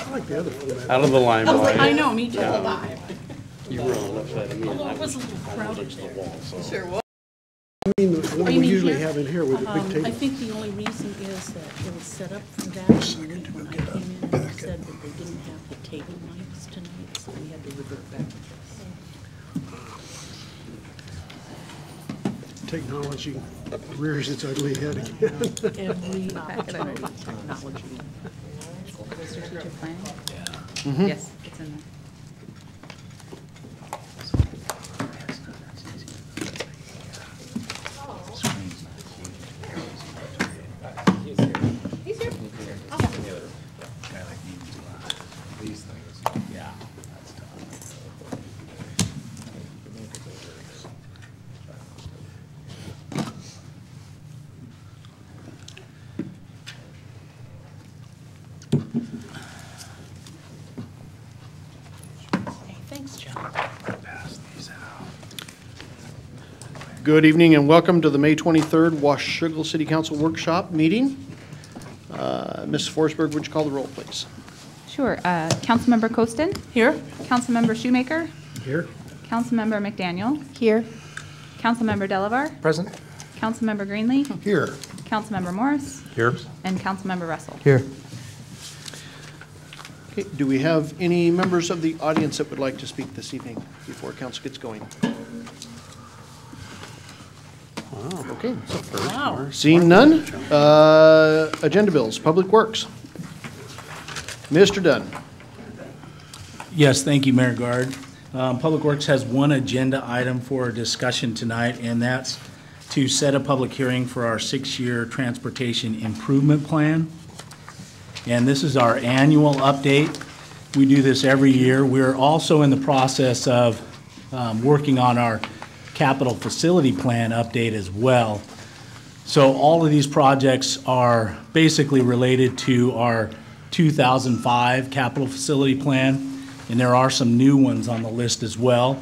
I like the other format. Out of the limelight. I know, me too. You were on the left side of me. Although it was a little crowded there. Sure was. I mean, the one you we mean usually here? have in here with the big I table. think the only reason is that it was set up for that, and when I came in, they said that they didn't have the table mics tonight, so we had to revert back to this. Technology rears its ugly head again. Every opportunity, technology. Strategic planning? Mm-hmm. Yes, it's in there. He's here. These things. Yeah. That's tough. Hey, thanks, John. Pass these out. Good evening and welcome to the May 23rd Washougal City Council Workshop meeting. Ms. Forsberg, would you call the roll, please? Sure. Councilmember Coaston? Here? Councilmember Shoemaker? Here? Councilmember McDaniel? Here. Councilmember Delavar? Present. Councilmember Greenlee? Here. Councilmember Morris? Here. And Councilmember Russell? Here. Okay, do we have any members of the audience that would like to speak this evening before council gets going? Wow, okay. Wow. Seeing none, agenda bills, Public Works. Mr. Dunn. Yes, thank you, Mayor Guard. Public Works has one agenda item for discussion tonight, and that's to set a public hearing for our 6-year transportation improvement plan. And this is our annual update. We do this every year. We're also in the process of working on our capital facility plan update as well. So all of these projects are basically related to our 2005 capital facility plan, and there are some new ones on the list as well.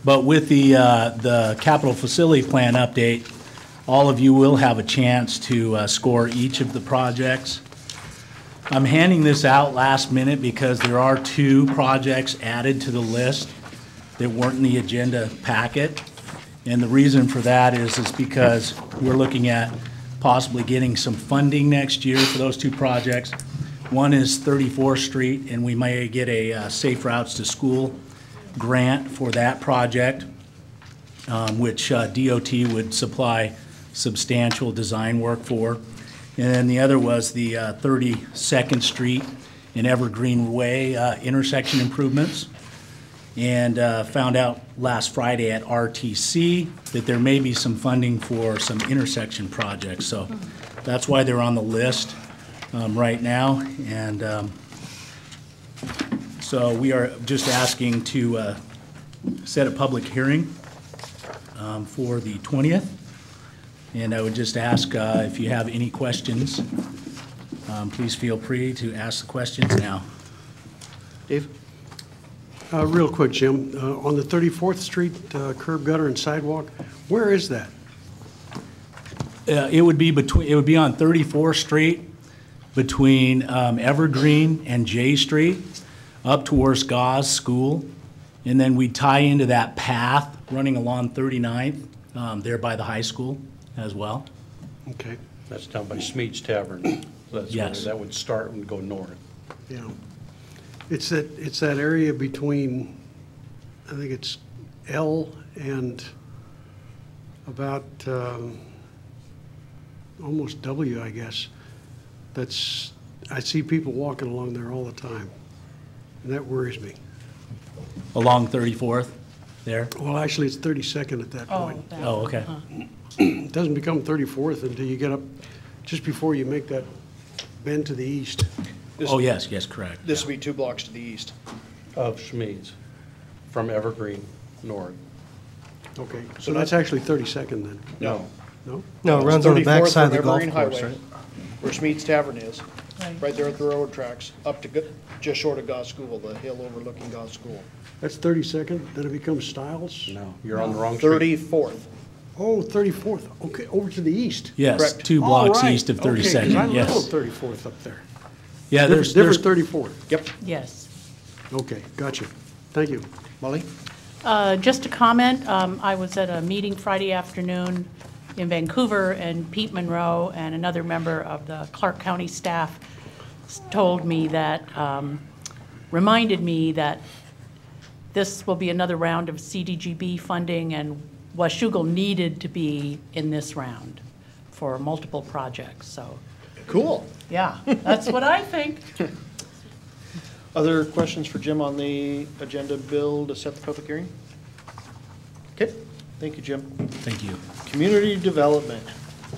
But with the capital facility plan update, all of you will have a chance to score each of the projects. I'm handing this out last minute because there are 2 projects added to the list that weren't in the agenda packet. And the reason for that is because we're looking at possibly getting some funding next year for those 2 projects. One is 34th Street, and we may get a Safe Routes to School grant for that project, which DOT would supply substantial design work for. And then the other was the 32nd Street and Evergreen Way intersection improvements. And found out last Friday at RTC that there may be some funding for some intersection projects. So that's why they're on the list right now. And so we are just asking to set a public hearing for the 20th. And I would just ask if you have any questions, please feel free to ask the questions now. Dave? Real quick, Jim, on the 34th Street curb gutter and sidewalk, where is that? It would be on 34th Street between Evergreen and J Street up towards Gauze School. And then we tie into that path running along 39th there by the high school as well. Okay, That's down by Smead's Tavern. That's Yes. where that would start and go north. yeah. It's that area between, I think it's L and about almost W, I guess. I see people walking along there all the time, and that worries me. Along 34th there? Well, actually, it's 32nd at that point. Oh, okay. It doesn't become 34th until you get up, just before you make that bend to the east. Oh, yes, correct. This would be 2 blocks to the east. Of Schmeed's, from Evergreen north. Okay, so that's actually 32nd then, No. no? No, it runs on the back side of the golf Evergreen course, Highway, right? Where Smead's Tavern is, Right. right there at the railroad tracks, up to just short of Goss School, the hill overlooking Goss School. That's 32nd, then it becomes Stiles? No, you're on the wrong street. 34th. Oh, 34th, okay, over to the east. Yes, Correct. 2 All blocks right. east of Okay, 'cause I 32nd, live yes. on 34th up there. Yeah, there's Different 34th. Yep. Yes. Okay, gotcha. Thank you. Molly? Just a comment, I was at a meeting Friday afternoon in Vancouver, and Pete Monroe and another member of the Clark County staff told me that, reminded me that this will be another round of CDGB funding, and Washougal needed to be in this round for multiple projects, so, Cool. yeah, that's what I think. Other questions for Jim on the agenda bill to set the public hearing? Okay, thank you, Jim. Thank you. Community development.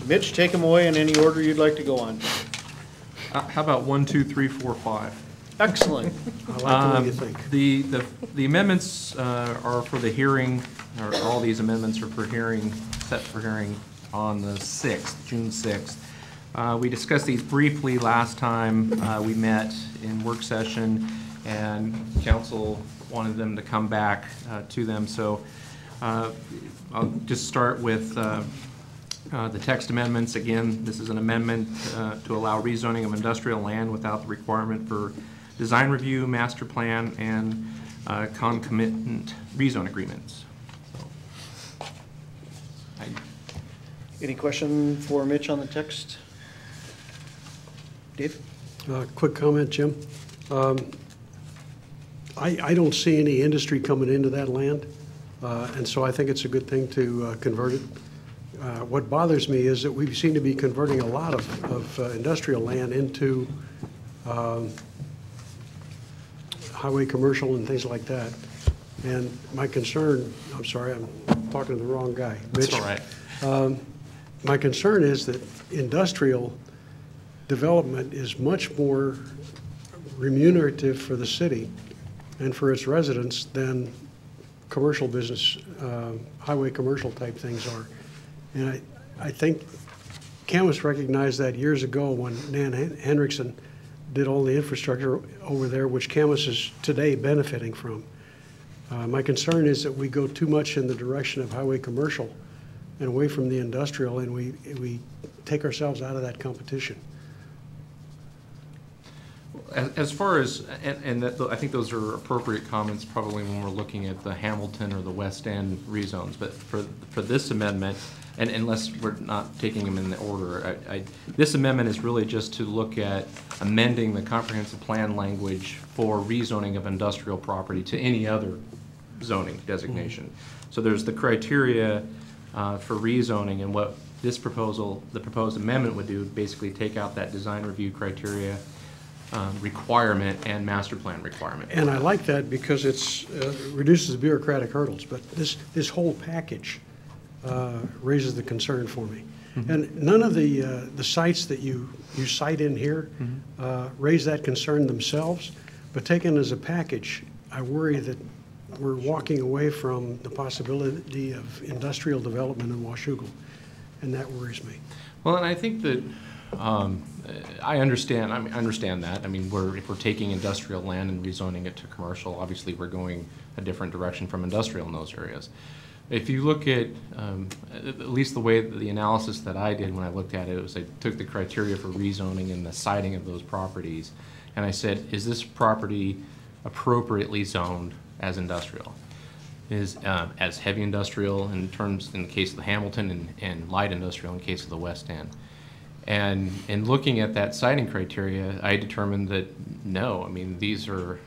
Mitch, take them away in any order you'd like to go on. How about 1, 2, 3, 4, 5? I Excellent. like the way you think. The amendments are for the hearing, or all these amendments are for hearing, set for hearing on the 6th, June 6th. We discussed these briefly last time we met in work session, and council wanted them to come back to them. So I'll just start with the text amendments. Again, this is an amendment to allow rezoning of industrial land without the requirement for design review, master plan, and concomitant rezone agreements. So, Any question for Mitch on the text? Dave? Quick comment, Jim. I don't see any industry coming into that land, and so I think it's a good thing to convert it. What bothers me is that we seem to be converting a lot of industrial land into highway commercial and things like that. And my concern, I'm sorry, I'm talking to the wrong guy. Mitch. that's all right. My concern is that industrial development is much more remunerative for the city and for its residents than commercial business, highway commercial type things are. And I think Camas recognized that years ago when Nan Hendrickson did all the infrastructure over there, which Camas is today benefiting from. My concern is that we go too much in the direction of highway commercial and away from the industrial, and we take ourselves out of that competition. As far as, and that, I think those are appropriate comments probably when we're looking at the Hamilton or the West End rezones, but for this amendment, and unless we're not taking them in the order, this amendment is really just to look at amending the comprehensive plan language for rezoning of industrial property to any other zoning designation. So there's the criteria for rezoning, and what this proposal, the proposed amendment would do, basically take out that design review criteria requirement and master plan requirement. And I like that because it's reduces bureaucratic hurdles, but this whole package raises the concern for me. Mm-hmm. And none of the sites that you cite in here raise that concern themselves, but taken as a package, I worry that we're walking away from the possibility of industrial development in Washougal, and that worries me. Well, and I think that I understand. I understand that. I mean, if we're taking industrial land and rezoning it to commercial, obviously we're going a different direction from industrial in those areas. If you look at least the way the analysis that I did when I looked at it, was I took the criteria for rezoning and the siting of those properties, and I said, is this property appropriately zoned as industrial? Is as heavy industrial in the case of the Hamilton, and light industrial in the case of the West End. And in looking at that siting criteria, I determined that no, I mean these are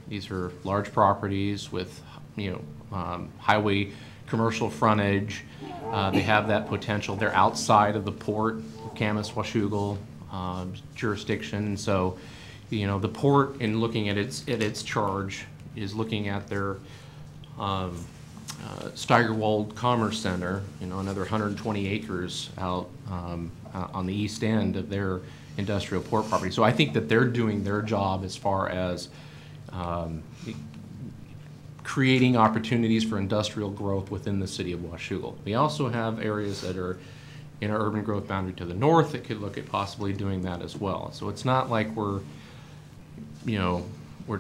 large properties with highway commercial frontage. They have that potential. They're outside of the port, Camas, Washougal jurisdiction. So, the port, in looking at its charge, is looking at their Steigerwald Commerce Center, another 120 acres out on the east end of their industrial port property. So I think that they're doing their job as far as creating opportunities for industrial growth within the city of Washougal. We also have areas that are in our urban growth boundary to the north that could look at possibly doing that as well. So it's not like we're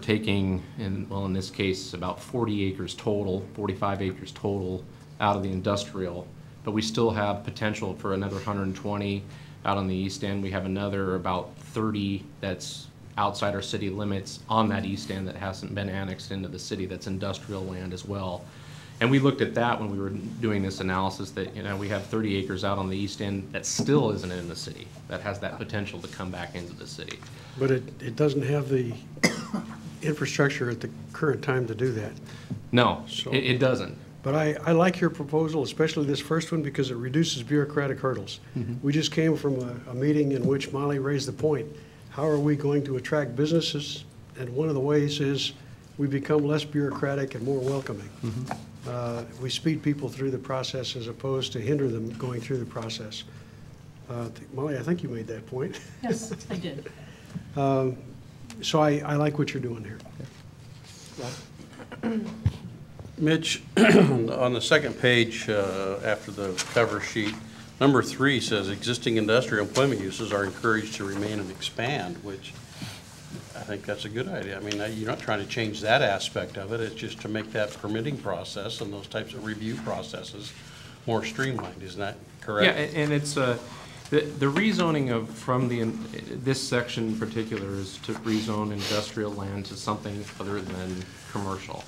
taking, in this case, about 40 acres total, 45 acres total out of the industrial but we still have potential for another 120 out on the east end. We have another about 30 that's outside our city limits on that east end that hasn't been annexed into the city, that's industrial land as well. And we looked at that when we were doing this analysis, that, you know, we have 30 acres out on the east end that still isn't in the city, that has that potential to come back into the city. But it doesn't have the infrastructure at the current time to do that. No, So- it doesn't. But I like your proposal, especially this first one, because it reduces bureaucratic hurdles. We just came from a meeting in which Molly raised the point, how are we going to attract businesses? And one of the ways is we become less bureaucratic and more welcoming. We speed people through the process as opposed to hinder them going through the process. Molly, I think you made that point. Yes, I did. So I like what you're doing here. Mitch, on the second page, after the cover sheet, number 3 says existing industrial employment uses are encouraged to remain and expand, which I think that's a good idea. I mean, you're not trying to change that aspect of it. It's just to make that permitting process and those types of review processes more streamlined. Isn't that correct? Yeah, and it's, the rezoning of, from this section in particular is to rezone industrial land to something other than commercial.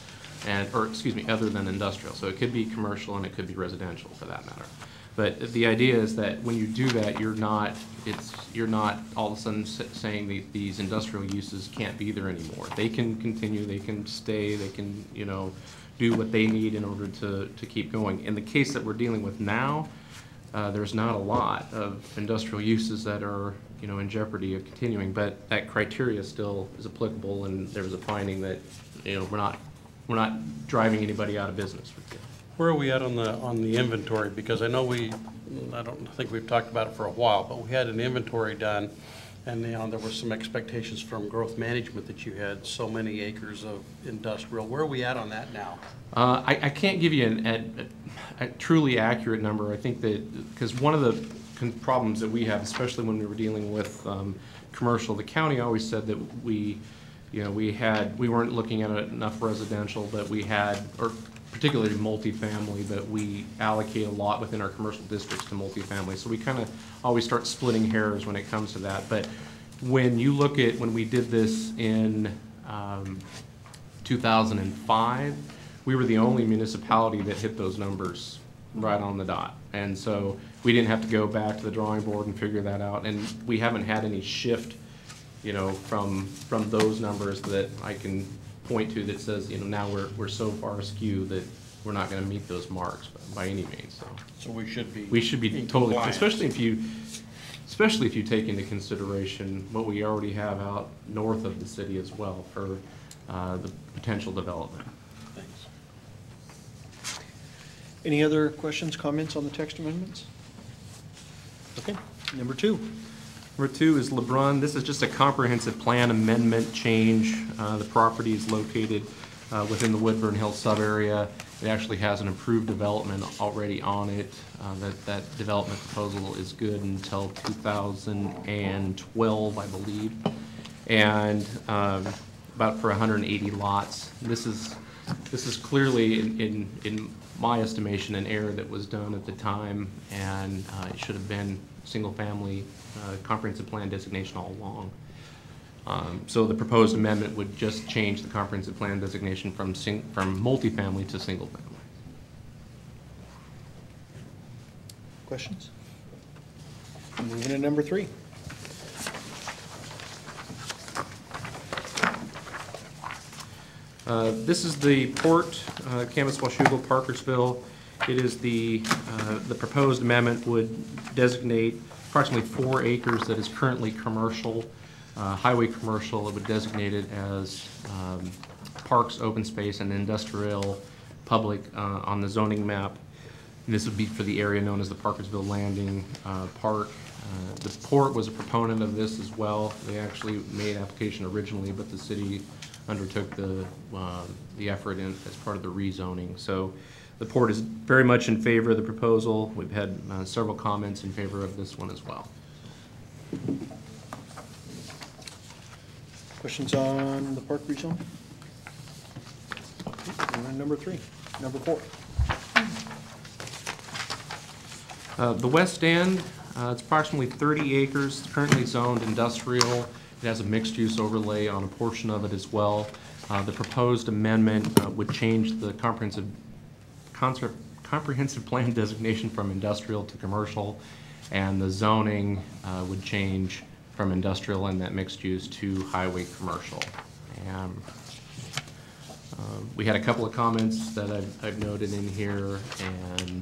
Other than industrial. So it could be commercial and it could be residential for that matter. But the idea is that when you do that, you're not all of a sudden saying these industrial uses can't be there anymore. They can continue, they can stay, they can, you know, do what they need in order to keep going. In the case that we're dealing with now, there's not a lot of industrial uses that are, you know, in jeopardy of continuing, but that criteria still is applicable, and there was a finding that, you know, we're not driving anybody out of business. Where are we at on the inventory? Because I know I don't think we've talked about it for a while, but we had an inventory done, and, you know, there were some expectations from growth management that you had so many acres of industrial. Where are we at on that now? I can't give you a truly accurate number. I think that, because one of the problems that we have, especially when we were dealing with commercial, the county always said that we weren't looking at enough residential, but we had, or particularly multifamily, but we allocate a lot within our commercial districts to multifamily. So we kind of always start splitting hairs when it comes to that. But when you look at, when we did this in 2005, we were the only municipality that hit those numbers right on the dot. And so we didn't have to go back to the drawing board and figure that out. And we haven't had any shift, you know, from those numbers that I can point to that says, you know, now we're so far askew that we're not going to meet those marks by any means. So we should be totally, compliance. especially if you take into consideration what we already have out north of the city as well for the potential development. Thanks. Any other questions, comments on the text amendments? Okay, number 2. Number 2 is LeBrun. This is just a comprehensive plan amendment change. The property is located within the Woodburn Hill sub-area. It actually has an approved development already on it. That development proposal is good until 2012, I believe, and about for 180 lots. This is clearly, in my estimation, an error that was done at the time, and it should have been single-family comprehensive plan designation all along. So the proposed amendment would just change the comprehensive plan designation from multifamily to single-family. Questions? Moving to number 3. This is the port, Camas, Washougal, Parkersville. It is the proposed amendment would designate approximately 4 acres that is currently commercial, highway commercial. It would designate it as parks, open space, and industrial public on the zoning map. And this would be for the area known as the Parkersville Landing Park. The port was a proponent of this as well. They actually made application originally, but the city undertook the effort as part of the rezoning. So the port is very much in favor of the proposal. We've had several comments in favor of this one as well. Questions on the park rezone? Number 3. Number 4. The west end, it's approximately 30 acres, currently zoned industrial. It has a mixed-use overlay on a portion of it as well. The proposed amendment would change the comprehensive plan designation from industrial to commercial, and the zoning would change from industrial and that mixed use to highway commercial. And we had a couple of comments that I've noted in here, and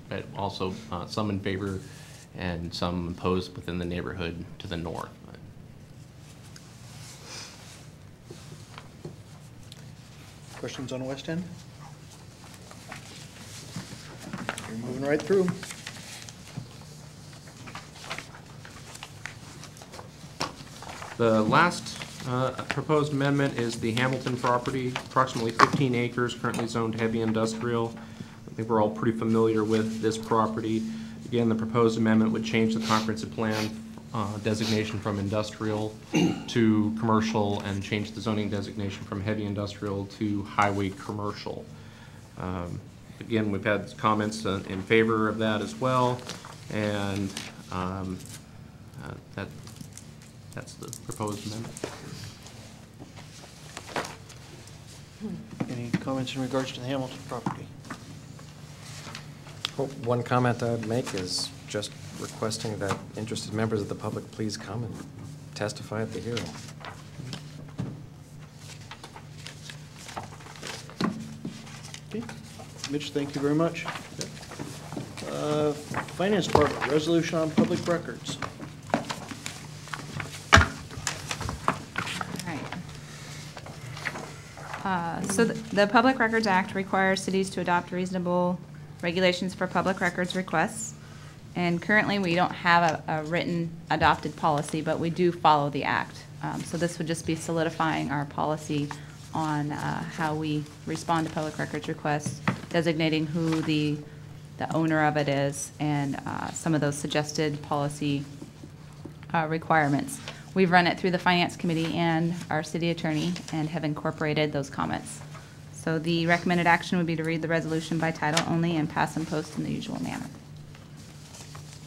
but also some in favor and some opposed within the neighborhood to the north. Questions on West End? You're moving right through. The last proposed amendment is the Hamilton property, approximately 15 acres, currently zoned heavy industrial. I think we're all pretty familiar with this property. Again, the proposed amendment would change the comprehensive plan designation from industrial to commercial and change the zoning designation from heavy industrial to highway commercial. Again, we've had comments in favor of that as well, and that's the proposed amendment. Any comments in regards to the Hamilton property? Well, one comment I would make is just requesting that interested members of the public please come and testify at the hearing. Okay. Mitch, thank you very much. Finance Department, resolution on public records. So the Public Records Act requires cities to adopt reasonable regulations for public records requests. And currently, we don't have a written adopted policy, but we do follow the act. So this would just be solidifying our policy on how we respond to public records requests, designating who the owner of it is, and some of those suggested policy requirements. We've run it through the Finance Committee and our city attorney and have incorporated those comments. So the recommended action would be to read the resolution by title only and pass and post in the usual manner.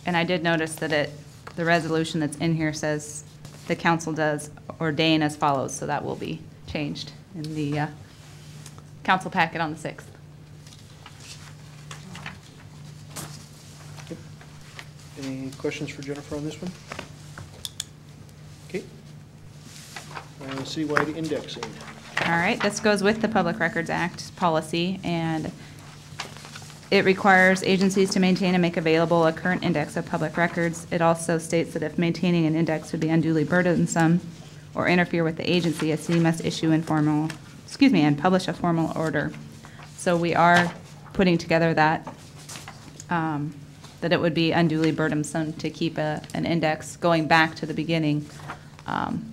And I did notice that the resolution that's in here says the council does ordain as follows, so that will be changed in the council packet on the 6th. Any questions for Jennifer on this one? Okay. Citywide indexing. All right, this goes with the Public Records Act policy, and it requires agencies to maintain and make available a current index of public records. It also states that if maintaining an index would be unduly burdensome or interfere with the agency, a city must issue and publish a formal order. So we are putting together that it would be unduly burdensome to keep an index going back to the beginning.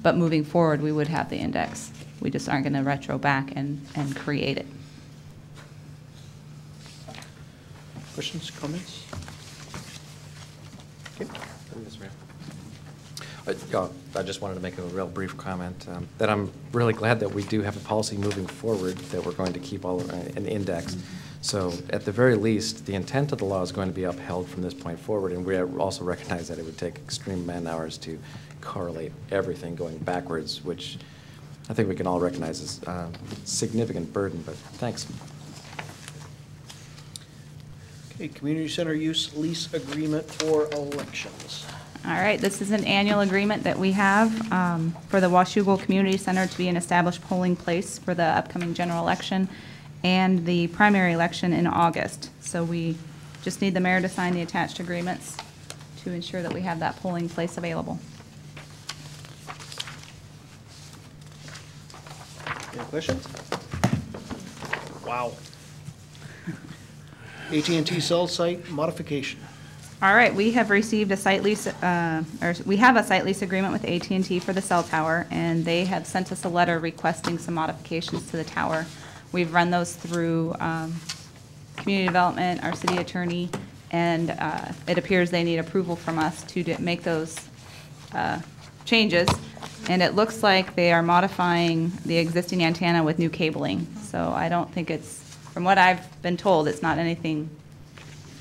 But moving forward, we would have the index. We just aren't going to retro back and create it. Questions, comments? Okay. I just wanted to make a real brief comment that I'm really glad that we do have a policy moving forward that we're going to keep an index. So at the very least, the intent of the law is going to be upheld from this point forward, and we also recognize that it would take extreme man-hours to correlate everything going backwards, which I think we can all recognize as a significant burden, but thanks. Okay, community center use lease agreement for elections. All right, this is an annual agreement that we have for the Washougal Community Center to be an established polling place for the upcoming general election and the primary election in August. So we just need the mayor to sign the attached agreements to ensure that we have that polling place available. Any questions? Wow. AT&T cell site modification. All right, we have received a site lease, we have a site lease agreement with AT&T for the cell tower, and they have sent us a letter requesting some modifications to the tower. We've run those through community development, our city attorney, and it appears they need approval from us to make those changes. And it looks like they are modifying the existing antenna with new cabling. So I don't think it's, from what I've been told, it's not anything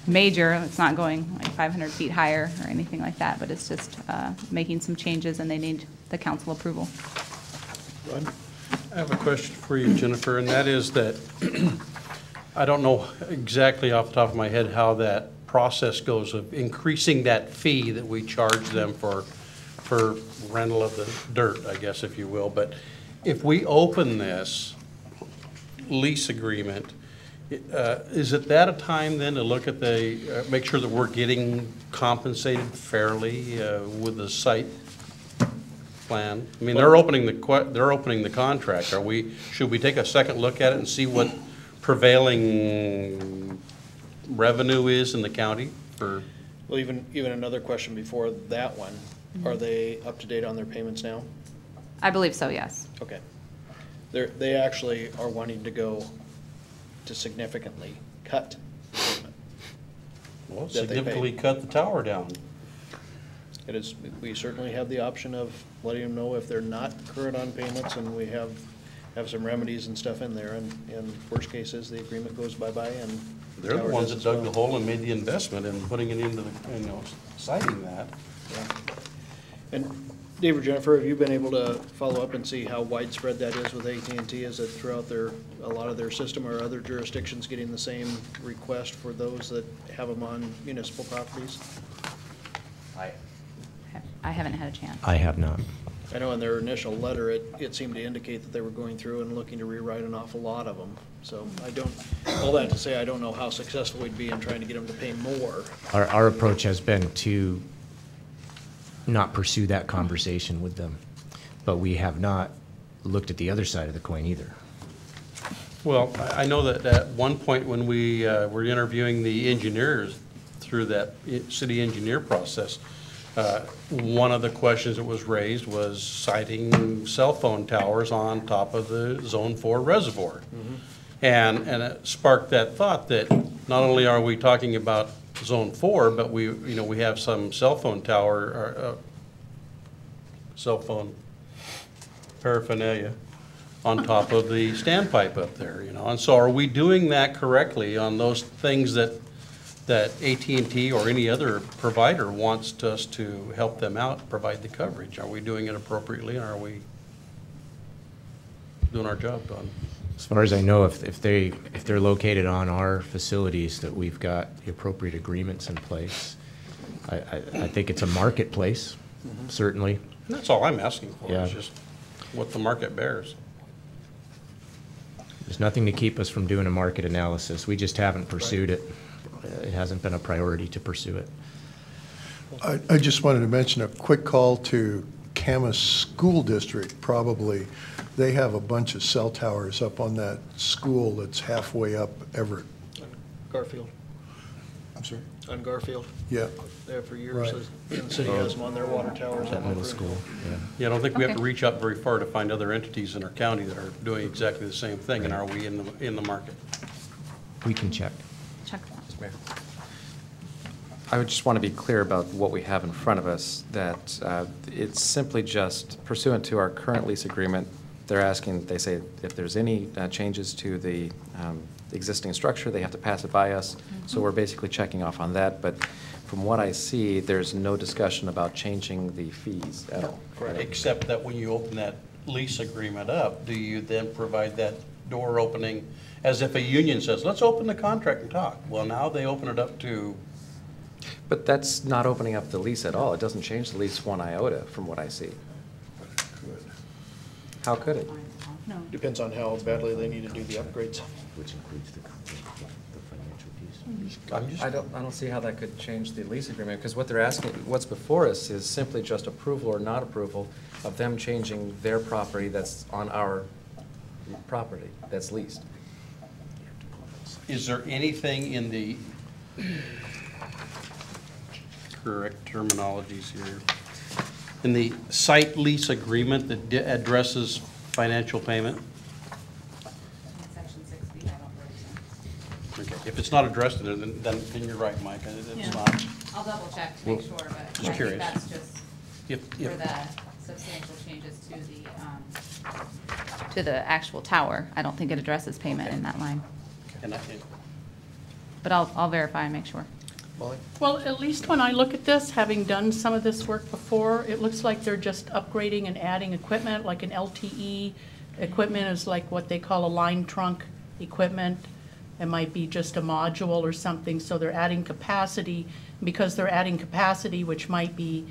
major. It's not going like 500 feet higher or anything like that, but it's just making some changes, and they need the council approval. Rod? I have a question for you, Jennifer, and that is that I don't know exactly off the top of my head how that process goes of increasing that fee that we charge them for rental of the dirt, I guess, if you will. But if we open this lease agreement, is it that a time then to look at the, make sure that we're getting compensated fairly with the site plan? I mean, they're opening the contract. Should we take a second look at it and see what prevailing revenue is in the county for? Well, even another question before that one, are they up to date on their payments now? I believe so, yes. Okay. They actually are wanting to go to significantly cut the payment. Well, that they pay. significantly cut the tower down. It is, we certainly have the option of letting them know if they're not current on payments, and we have some remedies and stuff in there, and worst cases, the agreement goes bye-bye, and They're the tower ones does that as dug the well. hole and made the investment and putting it into the, citing that. Yeah. And Dave or Jennifer, have you been able to follow up and see how widespread that is with AT&T? Is it throughout a lot of their system, or other jurisdictions getting the same request for those that have them on municipal properties? I haven't had a chance. I have not. I know in their initial letter, it seemed to indicate that they were going through and looking to rewrite an awful lot of them. So all that to say, I don't know how successful we'd be in trying to get them to pay more. Our approach has been to not pursue that conversation with them, but we have not looked at the other side of the coin either. Well, I know that at one point when we were interviewing the engineers through that city engineer process, one of the questions that was raised was citing cell phone towers on top of the Zone 4 reservoir. And it sparked that thought that not only are we talking about Zone 4, but we have some cell phone tower, cell phone paraphernalia on top of the standpipe up there, And so are we doing that correctly on those things that AT&T or any other provider wants us to help them out, provide the coverage? Are we doing it appropriately, and are we doing our job, Don? As far as I know, if they're located on our facilities, that we've got the appropriate agreements in place. I think it's a marketplace, certainly. And that's all I'm asking for, Yeah. is just what the market bears. There's nothing to keep us from doing a market analysis. We just haven't pursued it. It hasn't been a priority to pursue it. I just wanted to mention a quick call to Camas School District, probably. They have a bunch of cell towers up on that school that's halfway up Everett. Garfield, I'm sorry? on Garfield, Yeah. there for years, Right. and the city has them on their water towers. That middle school, yeah. Yeah, I don't think we have to Okay. reach out very far to find other entities in our county that are doing exactly the same thing, and are we in the market? We can check. Check that. Mayor. I would just want to be clear about what we have in front of us, that it's simply just pursuant to our current lease agreement. They're asking, they say if there's any changes to the existing structure, they have to pass it by us. So we're basically checking off on that. But from what I see, there's no discussion about changing the fees at all. Correct. Except that when you open that lease agreement up, do you then provide that door opening as if a union says, let's open the contract and talk? Well, now they open it up to, But that's not opening up the lease at all. It doesn't change the lease one iota from what I see. How could it? No. Depends on how badly they need to do the upgrades. Which includes the financial piece. I'm just, I don't see how that could change the lease agreement, because what they're asking, what's before us is simply just approval or not approval of them changing their property that's on our property that's leased. is there anything in the correct terminologies here, in the site lease agreement that addresses financial payment? Section 6B, I don't believe so. Okay, if it's not addressed in it, then you're right, Mike, Yeah. it's not. I'll double check to make sure, but I think curious. that's just If, for if, the substantial changes to the actual tower. I don't think it addresses payment in that line. and I, But I'll verify and make sure. Molly? Well, at least when I look at this, having done some of this work before, it looks like they're just upgrading and adding equipment, like an LTE equipment is like what they call a line trunk equipment. It might be just a module or something, so they're adding capacity. Because they're adding capacity, which might be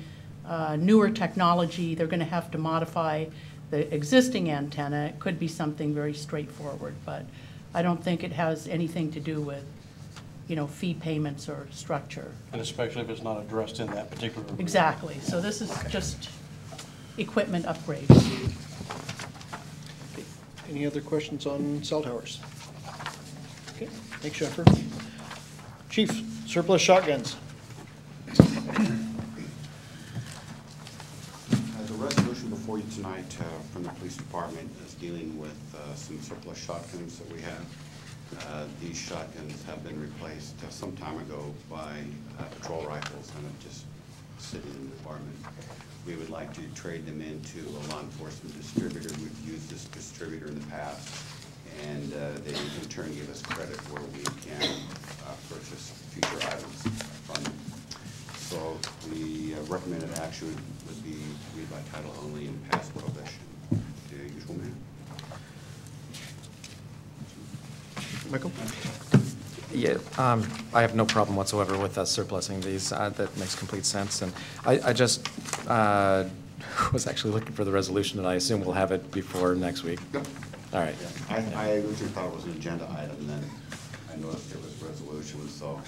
newer technology, they're gonna have to modify the existing antenna. It could be something very straightforward, but I don't think it has anything to do with, you know, fee payments or structure. And especially if it's not addressed in that particular agreement. Exactly, so this is just equipment upgrades. Any other questions on cell towers? Okay, thanks, Jennifer. Chief, surplus shotguns. The resolution before you tonight from the police department is dealing with some surplus shotguns that we have. These shotguns have been replaced some time ago by patrol rifles and have just sitting in the department. We would like to trade them into a law enforcement distributor. We've used this distributor in the past, and they in turn give us credit where we can purchase future items from them. So the recommended action would be read by title only and pass prohibition. The usual manner. Michael? Yeah, I have no problem whatsoever with us surplusing these. That makes complete sense. And I just was actually looking for the resolution, and I assume we'll have it before next week. Yep. All right. Yeah. I originally thought it was an agenda item, and then I noticed there was a resolution, so.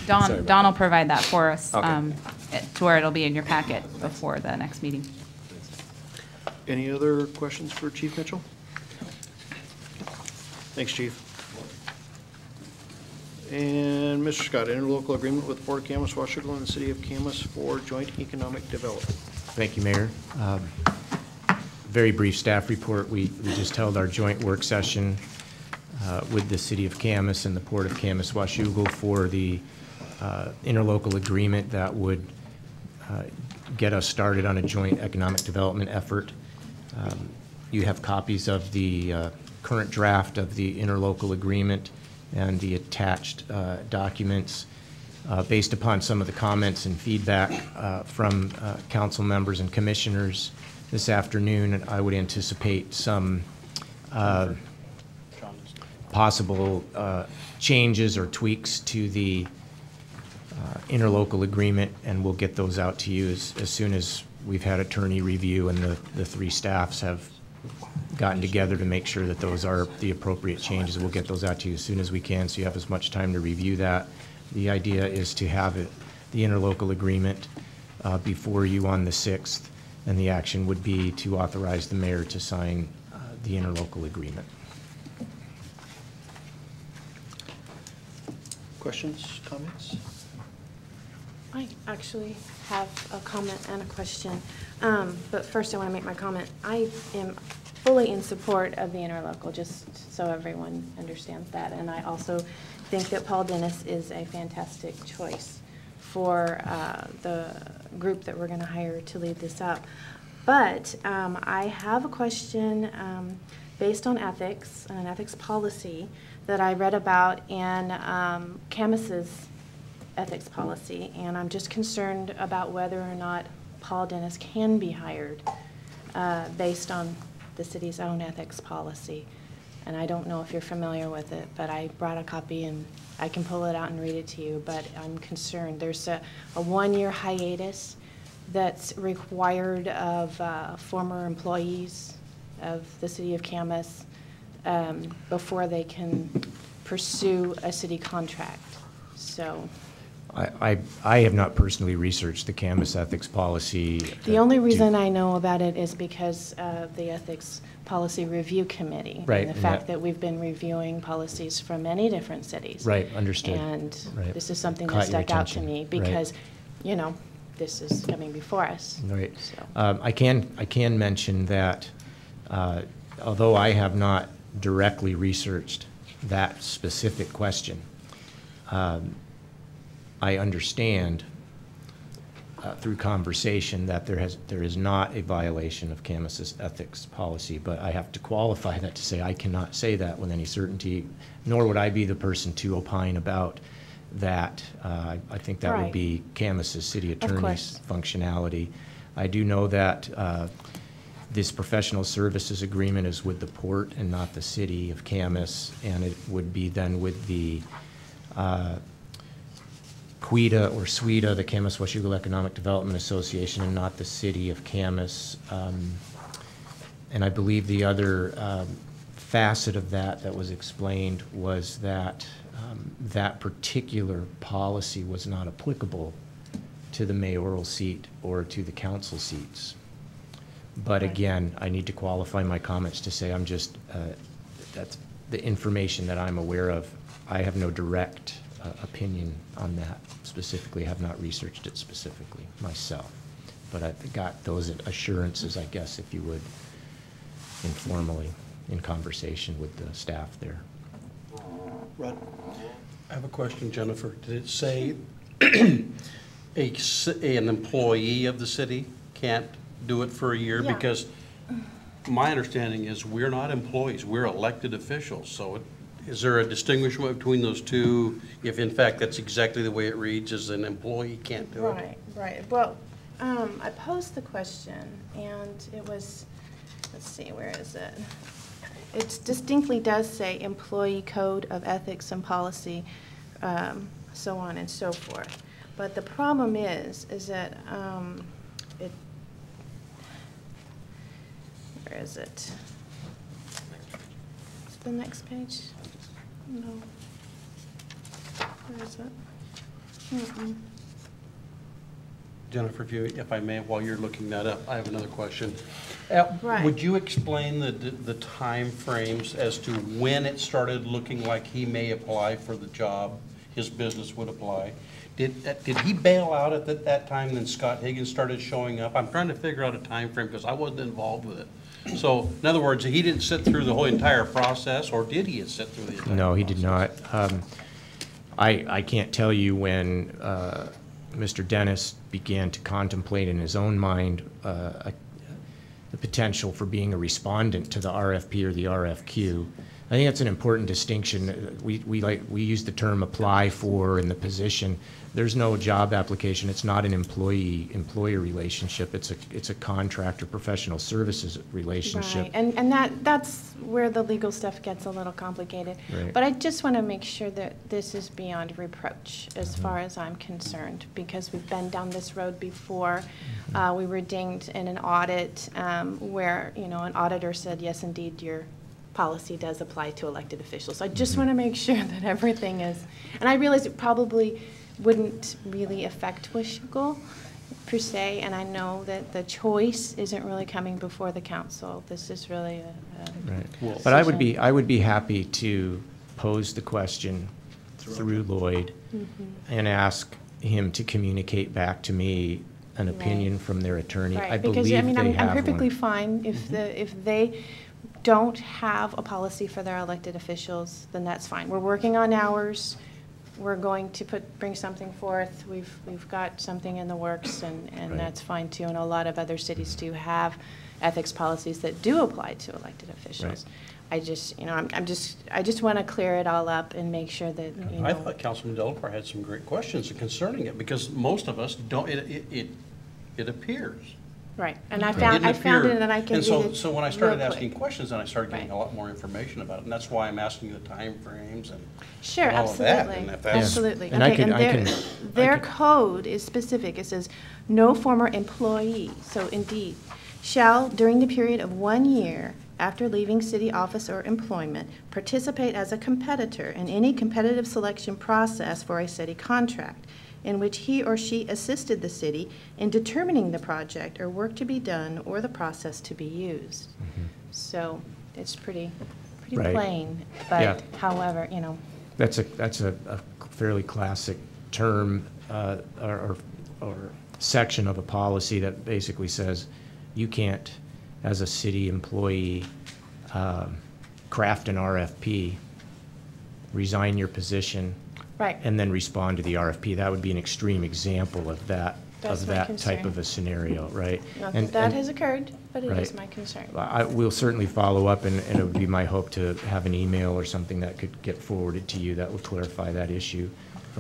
Sorry about Don will that. provide that for us, Okay. to where it'll be in your packet before the next meeting. Any other questions for Chief Mitchell? Thanks, Chief. And Mr. Scott, interlocal agreement with Port of Camas, Washougal, and the City of Camas for joint economic development. Thank you, Mayor. Very brief staff report. We just held our joint work session with the City of Camas and the Port of Camas, Washougal for the interlocal agreement that would get us started on a joint economic development effort. You have copies of the current draft of the interlocal agreement and the attached documents. Based upon some of the comments and feedback from council members and commissioners this afternoon, I would anticipate some possible changes or tweaks to the interlocal agreement, and we'll get those out to you as soon as we've had attorney review and the three staffs have gotten together to make sure that those are the appropriate changes. We'll get those out to you as soon as we can, so you have as much time to review that. The idea is to have it, the interlocal agreement before you on the 6th, and the action would be to authorize the mayor to sign the interlocal agreement. Questions, comments? I actually have a comment and a question. But first I want to make my comment. I am fully in support of the interlocal, just so everyone understands that. And I also think that Paul Dennis is a fantastic choice for the group that we're going to hire to lead this up. But I have a question based on ethics and an ethics policy that I read about in Camas's ethics policy, and I'm just concerned about whether or not Paul Dennis can be hired based on the city's own ethics policy. And I don't know if you're familiar with it, but I brought a copy and I can pull it out and read it to you, but I'm concerned. There's a 1-year hiatus that's required of former employees of the city of Camas before they can pursue a city contract. So I have not personally researched the Camas ethics policy. the only reason I know about it is because of the Ethics Policy Review Committee. Right, And the and fact that- that we've been reviewing policies from many different cities. Right, understood. And Right. this is something that Caught your stuck out to attention. me Right. because, you know, this is coming before us. Right. So. I can mention that although I have not directly researched that specific question, I understand through conversation that there is not a violation of Camas's ethics policy, but I have to qualify that to say I cannot say that with any certainty, nor would I be the person to opine about that. I think that would Right. be Camus's city Of attorney's course. functionality. I do know that this professional services agreement is with the port and not the city of Camus, and it would be then with the CWEDA or SWEDA, the Camus Washougal Economic Development Association, and not the city of Camus. And I believe the other facet of that was explained was that that particular policy was not applicable to the mayoral seat or to the council seats. But again, I need to qualify my comments to say I'm just, that's the information that I'm aware of. I have no direct opinion on that specifically, have not researched it specifically myself. But I've got those assurances, I guess, if you would, informally, in conversation with the staff there. Rod? I have a question, Jennifer. Did it say an employee of the city can't do it for a year? Yeah. Because my understanding is we're not employees, we're elected officials. So is there a distinguishment between those two, if in fact that's exactly the way it reads, as an employee can't do it? Right, right. Well, I posed the question, and it was, let's see, where is it? It distinctly does say employee code of ethics and policy, so on and so forth. But the problem is that where is it? It's the next page? No. Where is it? Mm-mm. Jennifer, if I may, while you're looking that up, I have another question. Right. Would you explain the time frames as to when it started looking like he may apply for the job, his business would apply? Did he bail out at that time, then Scott Higgins started showing up? I'm trying to figure out a time frame because I wasn't involved with it. So, in other words, he didn't sit through the whole entire process, or did he sit through the entire process? No, he did not. I can't tell you when Mr. Dennis began to contemplate in his own mind the potential for being a respondent to the RFP or the RFQ. I think that's an important distinction. We use the term apply for in the position. There's no job application. It's not an employee-employer relationship. It's a contract or professional services relationship. Right, and that's where the legal stuff gets a little complicated. Right. But I just want to make sure that this is beyond reproach as far as I'm concerned, because we've been down this road before. We were dinged in an audit where, an auditor said, yes, indeed, your policy does apply to elected officials. So I just want to make sure that everything is, and I realize it probably wouldn't really affect Washougal per se, and I know that the choice isn't really coming before the council. This is really a Right. But I would be happy to pose the question through Lloyd and ask him to communicate back to me an opinion from their attorney. Right, I because believe I'm they have perfectly one. fine if they don't have a policy for their elected officials, then that's fine. We're working on ours. We're going to bring something forth. We've got something in the works, and Right. that's fine too. And a lot of other cities do have ethics policies that do apply to elected officials. I just, I just want to clear it all up and make sure that, I thought Councilman Delapar had some great questions concerning it, because most of us don't, it appears. Right, and I It found didn't it, appear. and I can And read it so when I started real asking quick. questions, then I started getting Right. a lot more information about it, and that's why I'm asking the timeframes and Sure, all of that. absolutely, And if that's- absolutely. And I Okay, can- I their, can- their I can- code is specific. It says, no former employee, so indeed, shall, during the period of 1 year after leaving city office or employment, participate as a competitor in any competitive selection process for a city contract in which he or she assisted the city in determining the project or work to be done or the process to be used. So it's pretty Right. plain, Yeah. but however, That's a fairly classic term or section of a policy that basically says you can't, as a city employee, craft an RFP, resign your position, right. and then respond to the RFP. That would be an extreme example of that That's my type concern. of a scenario, right? Not And- that that and- has occurred, but it is Right. my concern. I will certainly follow up, and it would be my hope to have an email or something that could get forwarded to you that would clarify that issue.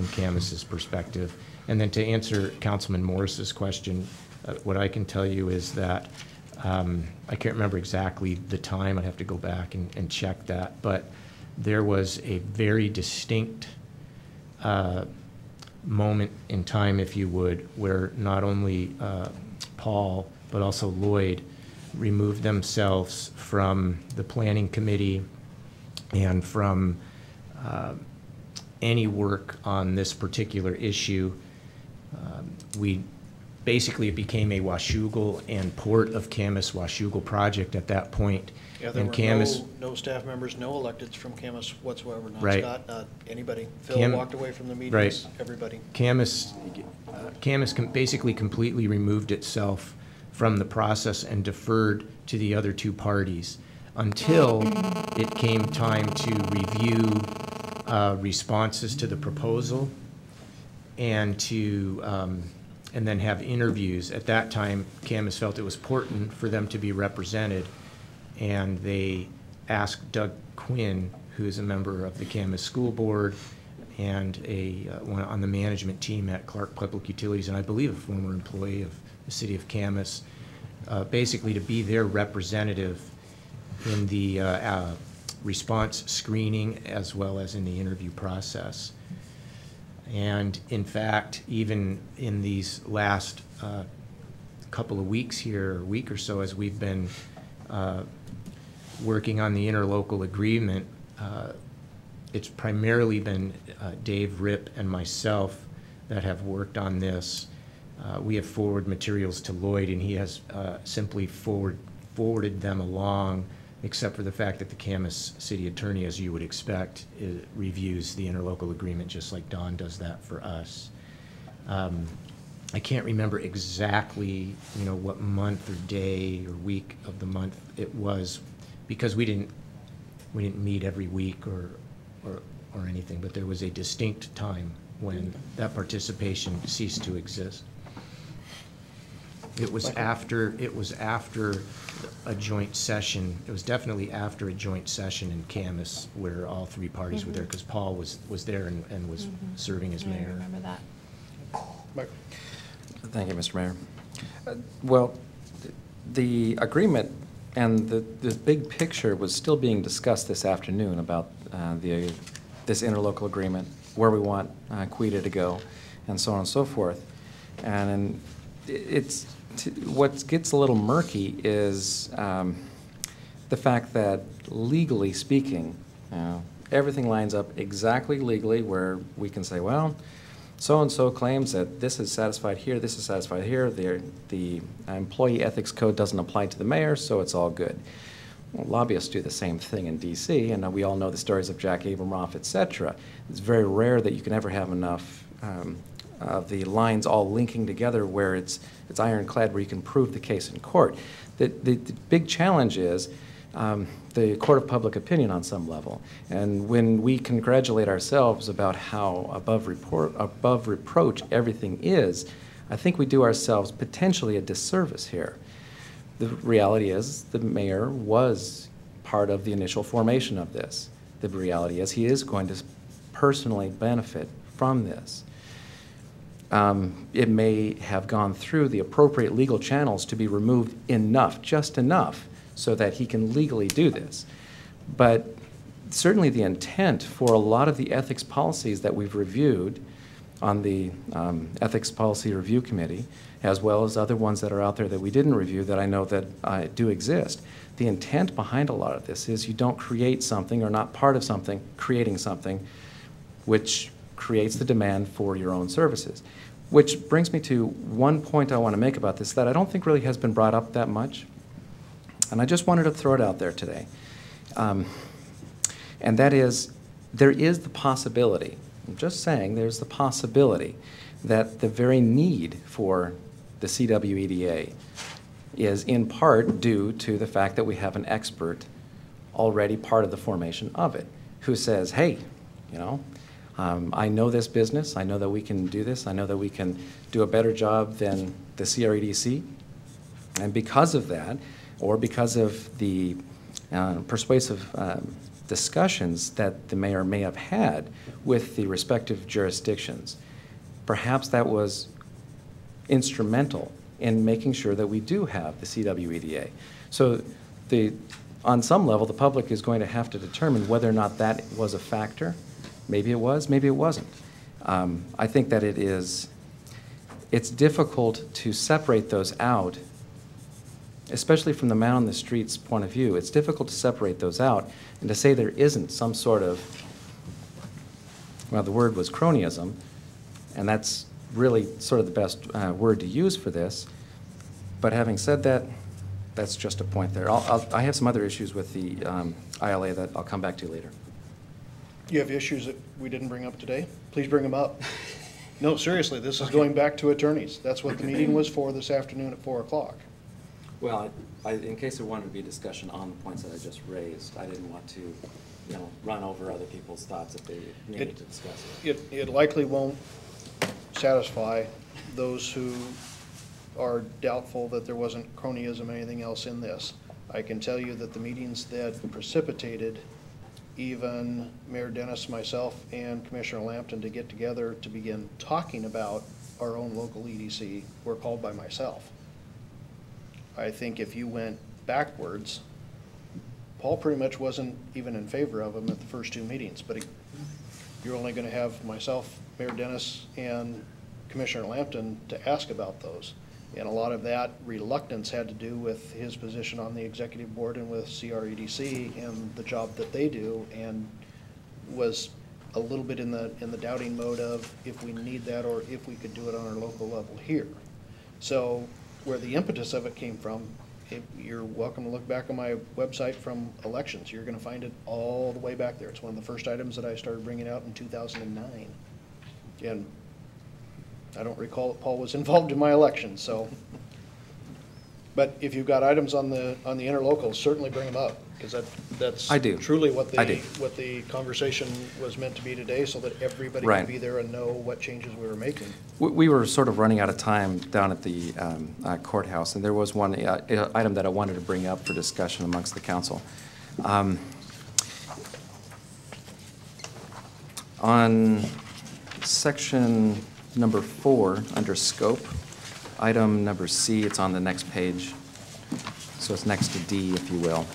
Camus's perspective. And then to answer Councilman Morris's question, what I can tell you is that I can't remember exactly the time. I'd have to go back and check that. But there was a very distinct moment in time, if you would, where not only Paul, but also Lloyd removed themselves from the planning committee and from any work on this particular issue. We basically, it became a Washougal and Port of Camas Washougal project at that point. Yeah, there And were Camas, no staff members, no electeds from Camas whatsoever, not Right. Scott, not anybody. Phil Cam- walked away from the meetings, Right. everybody. Camas basically completely removed itself from the process and deferred to the other two parties until it came time to review responses to the proposal and to and then have interviews. At that time, Camas felt it was important for them to be represented, and they asked Doug Quinn, who is a member of the Camas School Board and one on the management team at Clark Public Utilities, and I believe a former employee of the city of Camas, basically to be their representative in the response screening as well as in the interview process. And in fact, even in these last couple of weeks here, or week or so, as we've been working on the interlocal agreement, it's primarily been Dave, Rip, and myself that have worked on this. We have forwarded materials to Lloyd, and he has simply forwarded them along, except for the fact that the Camas city attorney, as you would expect, reviews the interlocal agreement just like Don does that for us. I can't remember exactly, what month or day or week of the month it was, because we didn't meet every week or anything, but there was a distinct time when that participation ceased to exist. It was after a joint session. It was definitely after a joint session in Camas where all three parties were there, because Paul was there and was serving as Yeah, I mayor. remember that. Mark? Thank you, Mr. Mayor. Well, the agreement and the big picture was still being discussed this afternoon about this interlocal agreement, where we want CUITA to go, and so on and so forth. And what gets a little murky is the fact that legally speaking, everything lines up exactly legally, where we can say, well, so-and-so claims that this is satisfied here, this is satisfied here, the employee ethics code doesn't apply to the mayor, so it's all good. Well, lobbyists do the same thing in D.C., and we all know the stories of Jack Abramoff, et cetera. It's very rare that you can ever have enough of the lines all linking together where it's ironclad, where you can prove the case in court. The big challenge is the court of public opinion on some level. And when we congratulate ourselves about how above reproach everything is, I think we do ourselves potentially a disservice here. The reality is the mayor was part of the initial formation of this. The reality is he is going to personally benefit from this. It may have gone through the appropriate legal channels to be removed enough, just enough, so that he can legally do this. But certainly the intent for a lot of the ethics policies that we've reviewed on the Ethics Policy Review Committee, as well as other ones that are out there that we didn't review that I know that do exist, the intent behind a lot of this is you don't create something or not part of something, creating something which creates the demand for your own services. Which brings me to one point I want to make about this that I don't think really has been brought up that much. And I just wanted to throw it out there today. And that is, there is the possibility, I'm just saying there's the possibility that the very need for the CWEDA is in part due to the fact that we have an expert already part of the formation of it, who says, hey, I know this business, I know that we can do this, I know that we can do a better job than the CREDC, and because of that, or because of the persuasive discussions that the mayor may have had with the respective jurisdictions. Perhaps that was instrumental in making sure that we do have the CWEDA. So on some level, the public is going to have to determine whether or not that was a factor. Maybe it was, maybe it wasn't. I think that it's difficult to separate those out, especially from the man on the street's point of view. It's difficult to separate those out and to say there isn't some sort of, well, the word was cronyism, and that's really sort of the best word to use for this. But having said that, that's just a point there. I have some other issues with the ILA that I'll come back to later. You have issues that we didn't bring up today? Please bring them up. No, seriously, this is going back to attorneys. That's what the meeting was for this afternoon at 4 o'clock. Well, in case there wanted to be discussion on the points that I just raised, I didn't want to, run over other people's thoughts if they needed to discuss it. It likely won't satisfy those who are doubtful that there wasn't cronyism or anything else in this. I can tell you that the meetings that precipitated even Mayor Dennis, myself, and Commissioner Lampton to get together to begin talking about our own local EDC were called by myself. I think if you went backwards, Paul pretty much wasn't even in favor of them at the first two meetings, but you're only going to have myself, Mayor Dennis, and Commissioner Lampton to ask about those. And a lot of that reluctance had to do with his position on the executive board and with CREDC and the job that they do, and was a little bit in the doubting mode of if we need that or if we could do it on our local level here. So where the impetus of it came from, you're welcome to look back on my website from elections. You're going to find it all the way back there. It's one of the first items that I started bringing out in 2009. And I don't recall that Paul was involved in my election, so. But if you've got items on the interlocals, certainly bring them up, because that's I do. truly what I do. what the conversation was meant to be today, so that everybody Right. could be there and know what changes we were making. We were sort of running out of time down at the courthouse, and there was one item that I wanted to bring up for discussion amongst the council. On section number 4, under scope, item number C, it's on the next page, so it's next to D, if you will.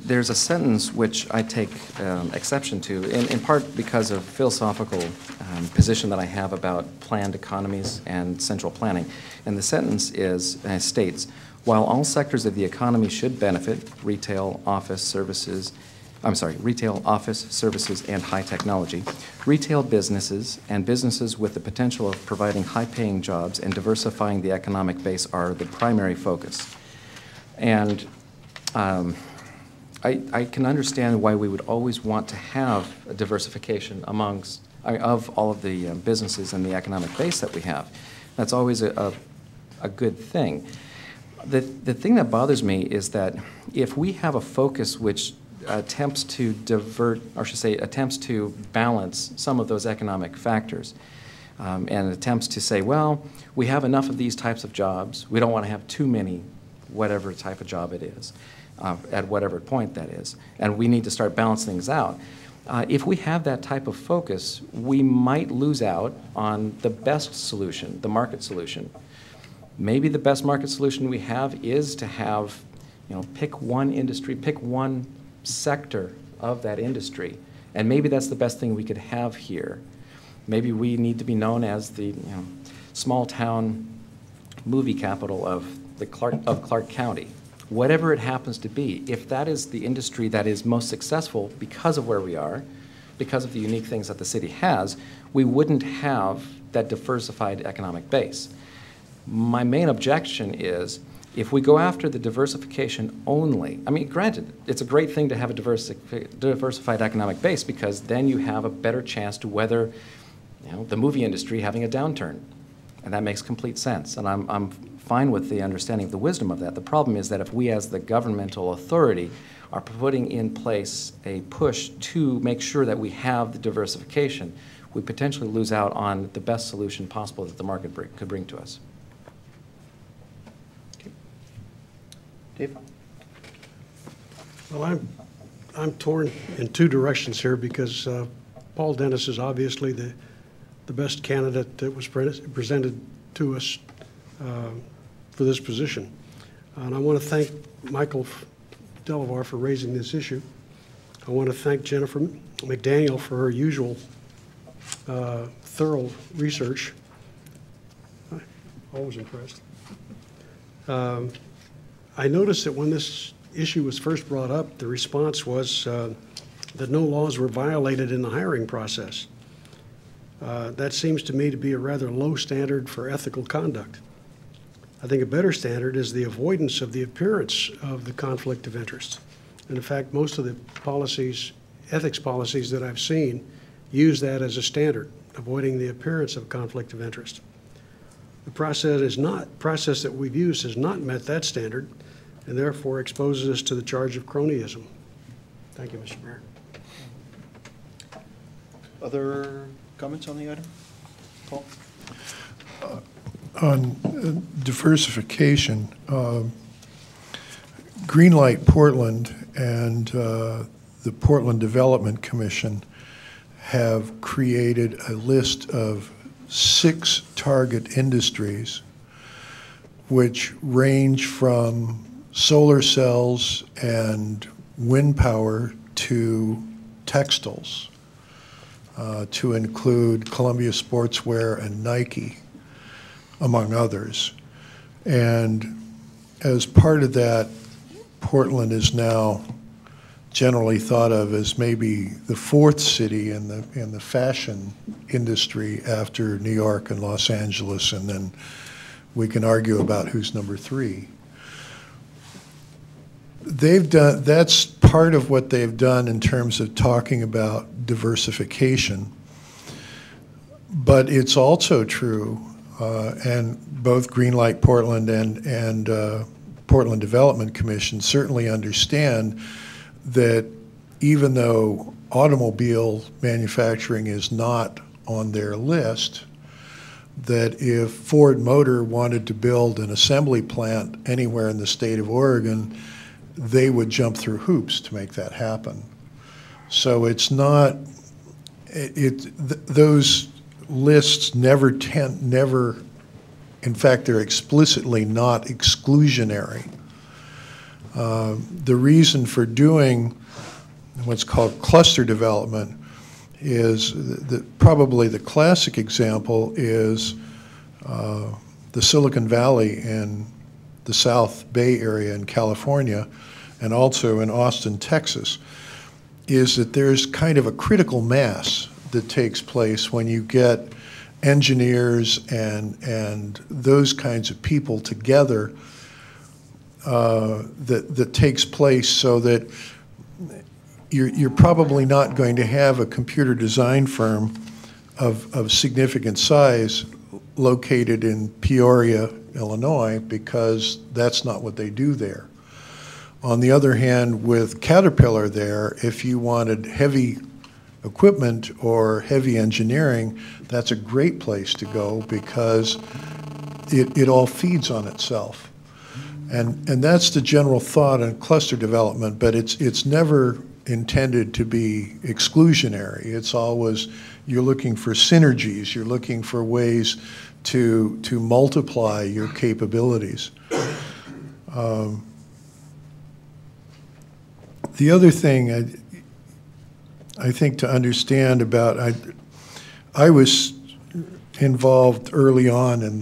There's a sentence which I take exception to, in part because of philosophical position that I have about planned economies and central planning. And the sentence states, while all sectors of the economy should benefit, retail, office, services, and high technology, retail businesses and businesses with the potential of providing high-paying jobs and diversifying the economic base are the primary focus. And I can understand why we would always want to have a diversification of all of the businesses and the economic base that we have. That's always a good thing. The thing that bothers me is that if we have a focus which attempts to divert, or should say attempts to balance some of those economic factors, and attempts to say, well, we have enough of these types of jobs, we don't want to have too many whatever type of job it is, at whatever point that is, and we need to start balancing things out. If we have that type of focus, we might lose out on the best solution, the market solution. Maybe the best market solution we have is to have, pick one industry, pick one sector of that industry, and maybe that's the best thing we could have here. Maybe we need to be known as the small town movie capital of Clark County. Whatever it happens to be, if that is the industry that is most successful because of where we are, because of the unique things that the city has, we wouldn't have that diversified economic base. My main objection is if we go after the diversification only, I mean, granted, it's a great thing to have a diversified economic base because then you have a better chance to weather the movie industry having a downturn. And that makes complete sense. And I'm fine with the understanding of the wisdom of that. The problem is that if we as the governmental authority are putting in place a push to make sure that we have the diversification, we potentially lose out on the best solution possible that the market could bring to us. Dave? Well, I'm torn in two directions here because Paul Dennis is obviously the best candidate that was presented to us for this position. And I want to thank Michael Delavar for raising this issue. I want to thank Jennifer McDaniel for her usual thorough research. I'm always impressed. I noticed that when this issue was first brought up, the response was that no laws were violated in the hiring process. That seems to me to be a rather low standard for ethical conduct. I think a better standard is the avoidance of the appearance of the conflict of interest. And in fact, most of the policies, ethics policies that I've seen use that as a standard, avoiding the appearance of conflict of interest. The process that we've used has not met that standard and therefore exposes us to the charge of cronyism. Thank you, Mr. Mayor. Other comments on the item? Paul? On diversification, Greenlight Portland and the Portland Development Commission have created a list of 6 target industries which range from solar cells and wind power to textiles, to include Columbia Sportswear and Nike, among others. And as part of that, Portland is now generally thought of as maybe the 4th city in the fashion industry after New York and Los Angeles, and then we can argue about who's number 3. That's part of what they've done in terms of talking about diversification. But it's also true, and both Greenlight Portland and Portland Development Commission certainly understand that even though automobile manufacturing is not on their list, that if Ford Motor wanted to build an assembly plant anywhere in the state of Oregon, they would jump through hoops to make that happen. So it's not, those lists never, in fact, they're explicitly not exclusionary. The reason for doing what's called cluster development is probably the classic example is the Silicon Valley in the South Bay area in California, and also in Austin, Texas, is that there's kind of a critical mass that takes place when you get engineers and those kinds of people together that takes place, so that you're probably not going to have a computer design firm of significant size located in Peoria, Illinois, because that's not what they do there. On the other hand, with Caterpillar there, if you wanted heavy equipment or heavy engineering, that's a great place to go because it all feeds on itself. And that's the general thought on cluster development, but it's never intended to be exclusionary. It's always, you're looking for synergies, you're looking for ways to multiply your capabilities. The other thing I think to understand about, I was involved early on in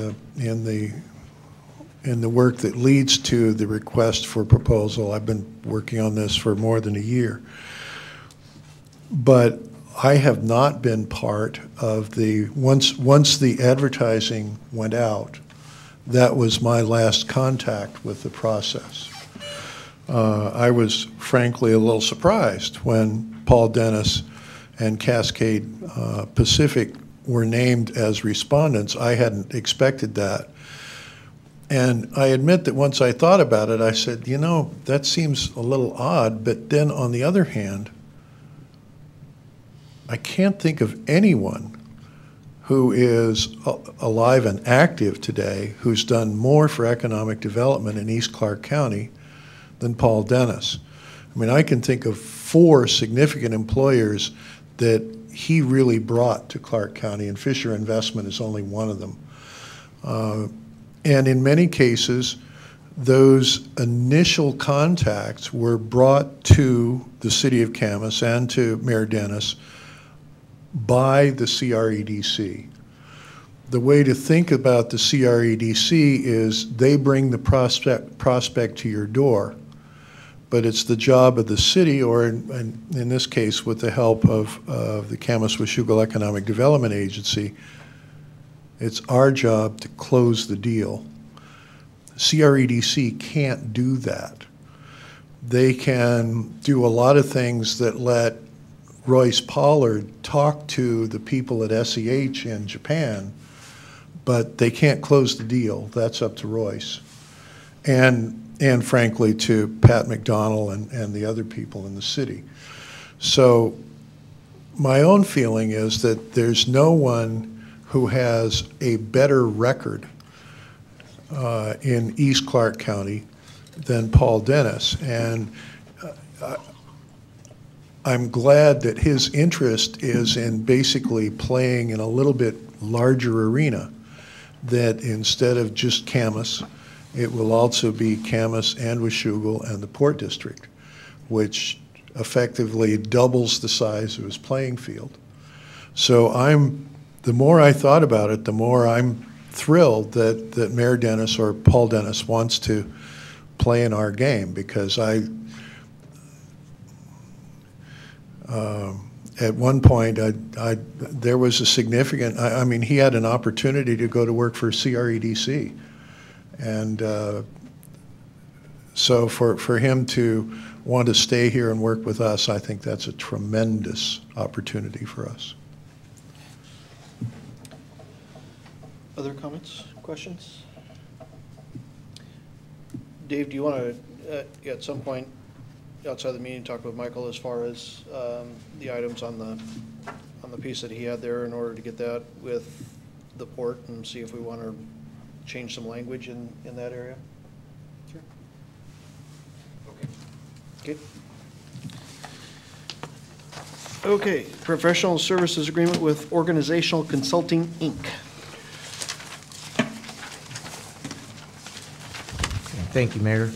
the work that leads to the request for proposal. I've been working on this for more than a year. But I have not been part of once the advertising went out, that was my last contact with the process. I was frankly a little surprised when Paul Dennis and Cascade Pacific were named as respondents. I hadn't expected that. And I admit that once I thought about it, I said, you know, that seems a little odd, but then on the other hand, I can't think of anyone who is alive and active today who's done more for economic development in East Clark County than Paul Dennis. I mean, I can think of 4 significant employers that he really brought to Clark County, and Fisher Investment is only one of them. And in many cases, those initial contacts were brought to the city of Camas and to Mayor Dennis by the CREDC. The way to think about the CREDC is they bring the prospect to your door, but it's the job of the city, or in this case with the help of the Camas-Washougal Economic Development Agency, it's our job to close the deal. CREDC can't do that. They can do a lot of things that let Royce Pollard talk to the people at SEH in Japan, but they can't close the deal. That's up to Royce. And frankly, to Pat McDonnell and the other people in the city. So my own feeling is that there's no one who has a better record in East Clark County than Paul Dennis. And I'm glad that his interest is in basically playing in a little bit larger arena, that instead of just Camas, it will also be Camas and Washougal and the Port District, which effectively doubles the size of his playing field. So the more I thought about it, the more I'm thrilled that Mayor Dennis or Paul Dennis wants to play in our game, because at one point, there was a significant, I mean, he had an opportunity to go to work for CREDC. And so for him to want to stay here and work with us, I think that's a tremendous opportunity for us. Other comments, questions? Dave, do you want to, at some point outside the meeting, talk with Michael as far as the items on the piece that he had there in order to get that with the port, and see if we want to change some language in that area? Sure. Okay. Okay, professional services agreement with Organizational Consulting, Inc. Thank you, Mayor.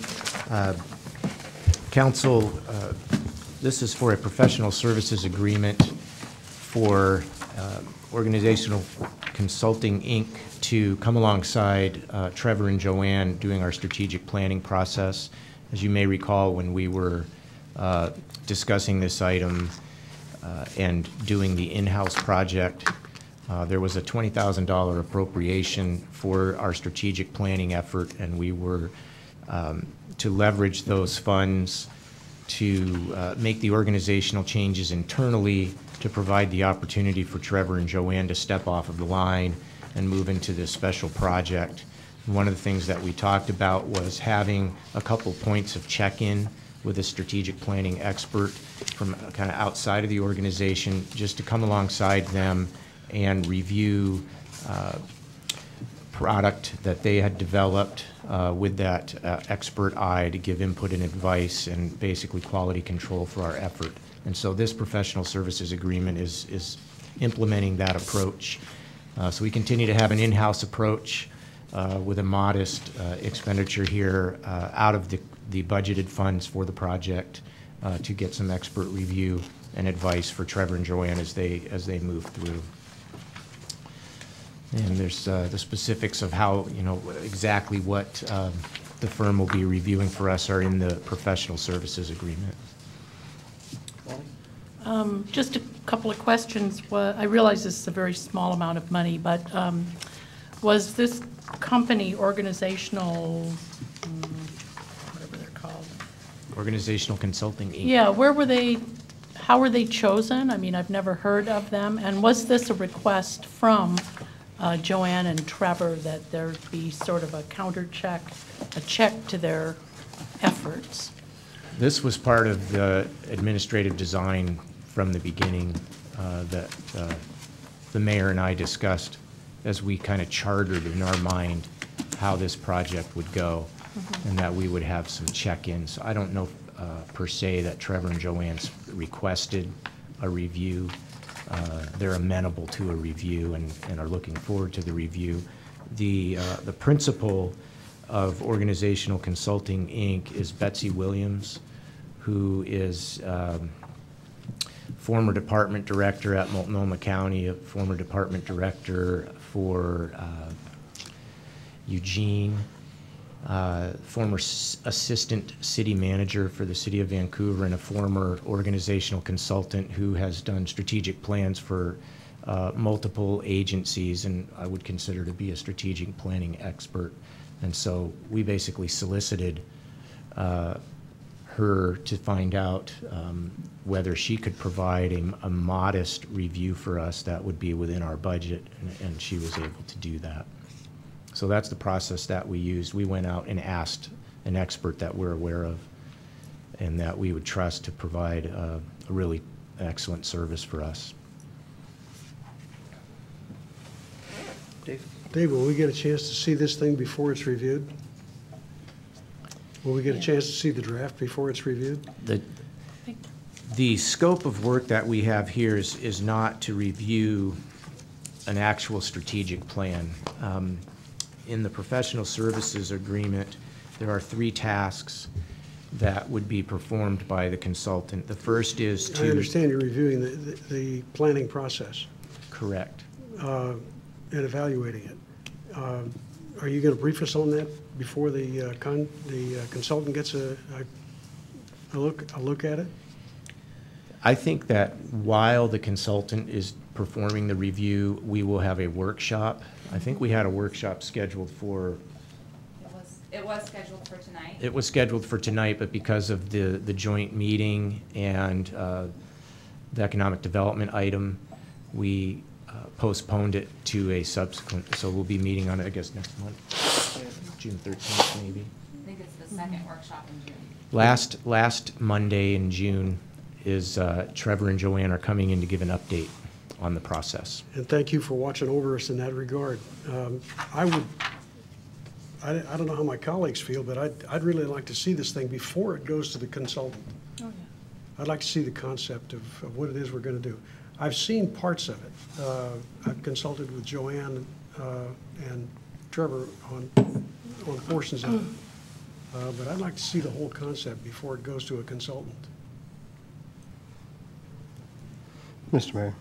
Council, this is for a professional services agreement for Organizational Consulting, Inc. to come alongside Trevor and Joanne doing our strategic planning process. As you may recall, when we were discussing this item and doing the in-house project, there was a $20,000 appropriation for our strategic planning effort, and we were to leverage those funds to make the organizational changes internally to provide the opportunity for Trevor and Joanne to step off of the line and move into this special project. And one of the things that we talked about was having a couple points of check-in with a strategic planning expert from kind of outside of the organization, just to come alongside them and review product that they had developed with that expert eye to give input and advice and basically quality control for our effort. And so this professional services agreement is implementing that approach. So we continue to have an in-house approach with a modest expenditure here out of the budgeted funds for the project to get some expert review and advice for Trevor and Joanne as they move through. And there's the specifics of how, exactly what the firm will be reviewing for us are in the professional services agreement. Just a couple of questions. I realize this is a very small amount of money, but was this company organizational, whatever they're called? Organizational Consulting, Inc. Yeah, how were they chosen? I mean, I've never heard of them. And was this a request from Joanne and Trevor that there be sort of a counter check, a check to their efforts? This was part of the administrative design from the beginning that the mayor and I discussed as we kind of chartered in our mind how this project would go. and that we would have some check-ins. I don't know per se that Trevor and Joanne's requested a review. They're amenable to a review and are looking forward to the review. The principal of Organizational Consulting, Inc. is Betsy Williams, who is former department director at Multnomah County, a former department director for Eugene, former assistant city manager for the city of Vancouver, and a former organizational consultant who has done strategic plans for multiple agencies, and I would consider to be a strategic planning expert. And so we basically solicited her to find out whether she could provide a modest review for us that would be within our budget, and she was able to do that. So that's the process that we used. We went out and asked an expert that we're aware of and that we would trust to provide a really excellent service for us. Dave, will we get a chance to see this thing before it's reviewed? Will we get a chance to see the draft before it's reviewed? The scope of work that we have here is not to review an actual strategic plan. In the professional services agreement, there are 3 tasks that would be performed by the consultant. The first is to... I understand you're reviewing the planning process. Correct. And evaluating it. Are you going to brief us on that before the consultant gets a look at it? I think that while the consultant is performing the review, we will have a workshop. I think we had a workshop scheduled for... It was scheduled for tonight. It was scheduled for tonight, but because of the joint meeting and the economic development item, we postponed it to a subsequent, so we'll be meeting on it, I guess, next month, June 13th, maybe. I think it's the second workshop in June. Last Monday in June is Trevor and Joanne are coming in to give an update on the process. And thank you for watching over us in that regard. I don't know how my colleagues feel, but I'd really like to see this thing before it goes to the consultant. Oh, yeah. I'd like to see the concept of what it is we're going to do. I've seen parts of it. I've consulted with Joanne and Trevor on portions of it. But I'd like to see the whole concept before it goes to a consultant. Mr. Mayor.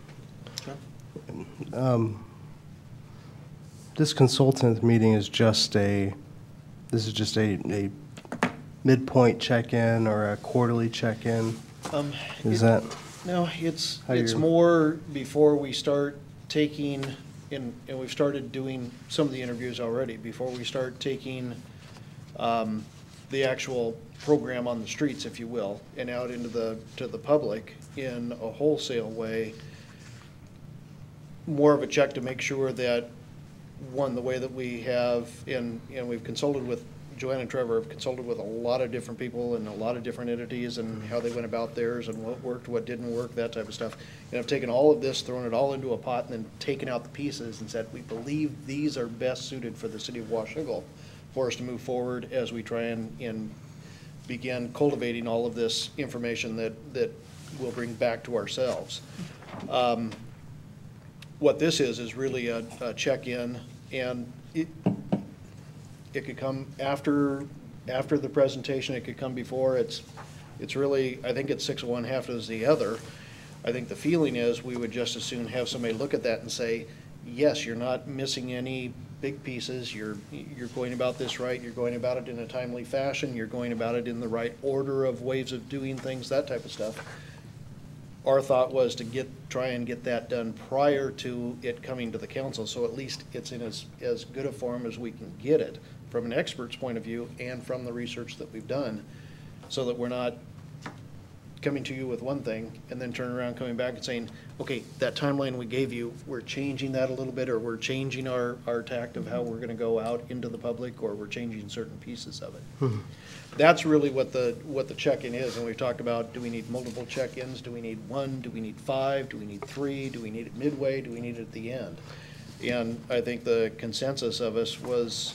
This consultant meeting is just a midpoint check-in or a quarterly check-in? Is that? No, it's more before we start taking, and we've started doing some of the interviews already, before we start taking the actual program on the streets, if you will, and out into the public in a wholesale way. More of a check to make sure that, one, the way that we have, and we've consulted with, Joanne and Trevor have consulted with a lot of different people and a lot of different entities and how they went about theirs and what worked, what didn't work, that type of stuff. And I've taken all of this, thrown it all into a pot, and then taken out the pieces and said, we believe these are best suited for the city of Washougal for us to move forward as we try and begin cultivating all of this information that we'll bring back to ourselves. What this is really a check-in, and it could come after the presentation, it could come before. It's really, I think it's 6 of one, half of the other. I think the feeling is we would just as soon have somebody look at that and say, yes, you're not missing any big pieces, you're going about this right, you're going about it in a timely fashion, you're going about it in the right order of ways of doing things, that type of stuff. Our thought was to try and get that done prior to it coming to the council, so at least it's in as good a form as we can get it from an expert's point of view and from the research that we've done, so that we're not coming to you with one thing and then turning around, coming back and saying, okay, that timeline we gave you, we're changing that a little bit, or we're changing our tact of how we're going to go out into the public, or we're changing certain pieces of it. That's really what the check-in is, and we've talked about, do we need multiple check-ins? Do we need 1? Do we need 5? Do we need 3? Do we need it midway? Do we need it at the end? And I think the consensus of us was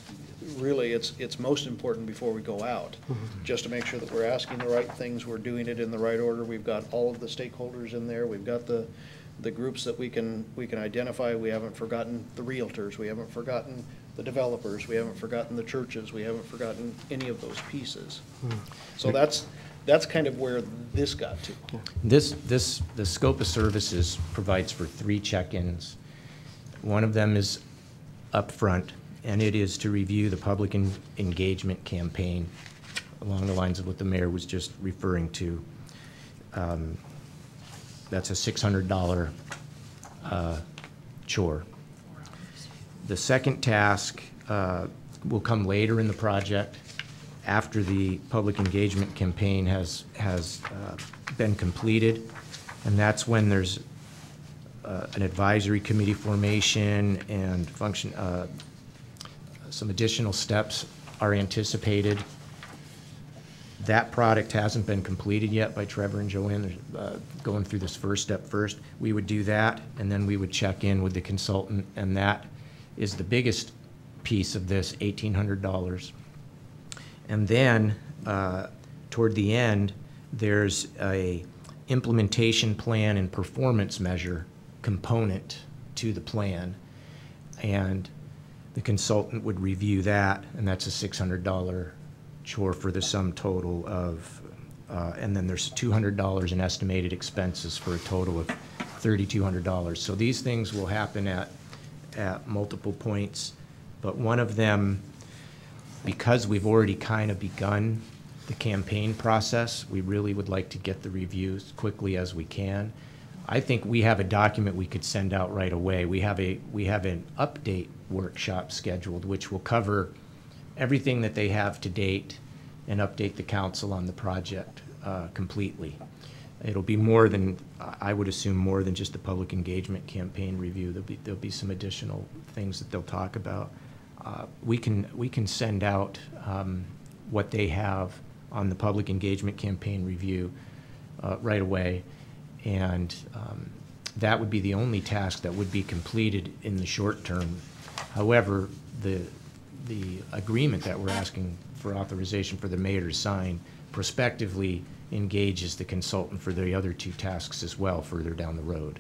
really, it's most important before we go out, just to make sure that we're asking the right things, we're doing it in the right order. We've got all of the stakeholders in there. We've got the groups that we can identify. We haven't forgotten the realtors. We haven't forgotten the developers. We haven't forgotten the churches. We haven't forgotten any of those pieces. So that's kind of where this got to. The scope of services provides for 3 check-ins. One of them is upfront, and it is to review the public engagement campaign along the lines of what the mayor was just referring to. That's a $600 chore. The second task will come later in the project, after the public engagement campaign has been completed, and that's when there's an advisory committee formation and some additional steps are anticipated. That product hasn't been completed yet by Trevor and Joanne. They're going through this first step first. We would do that, and then we would check in with the consultant, and that is the biggest piece of this, $1,800. And then toward the end, there's a implementation plan and performance measure component to the plan, and the consultant would review that, and that's a $600 chore for the sum total of, and then there's $200 in estimated expenses for a total of $3,200. So these things will happen at multiple points, but one of them, because we've already kind of begun the campaign process, we really would like to get the reviews quickly as we can. I think we have a document we could send out right away. We have an update workshop scheduled, which will cover everything that they have to date and update the council on the project completely. It'll be more than, I would assume, more than just the public engagement campaign review. There'll be some additional things that they'll talk about. We can send out what they have on the public engagement campaign review right away, and that would be the only task that would be completed in the short term. However, the agreement that we're asking for authorization for the mayor to sign prospectively engages the consultant for the other 2 tasks as well further down the road.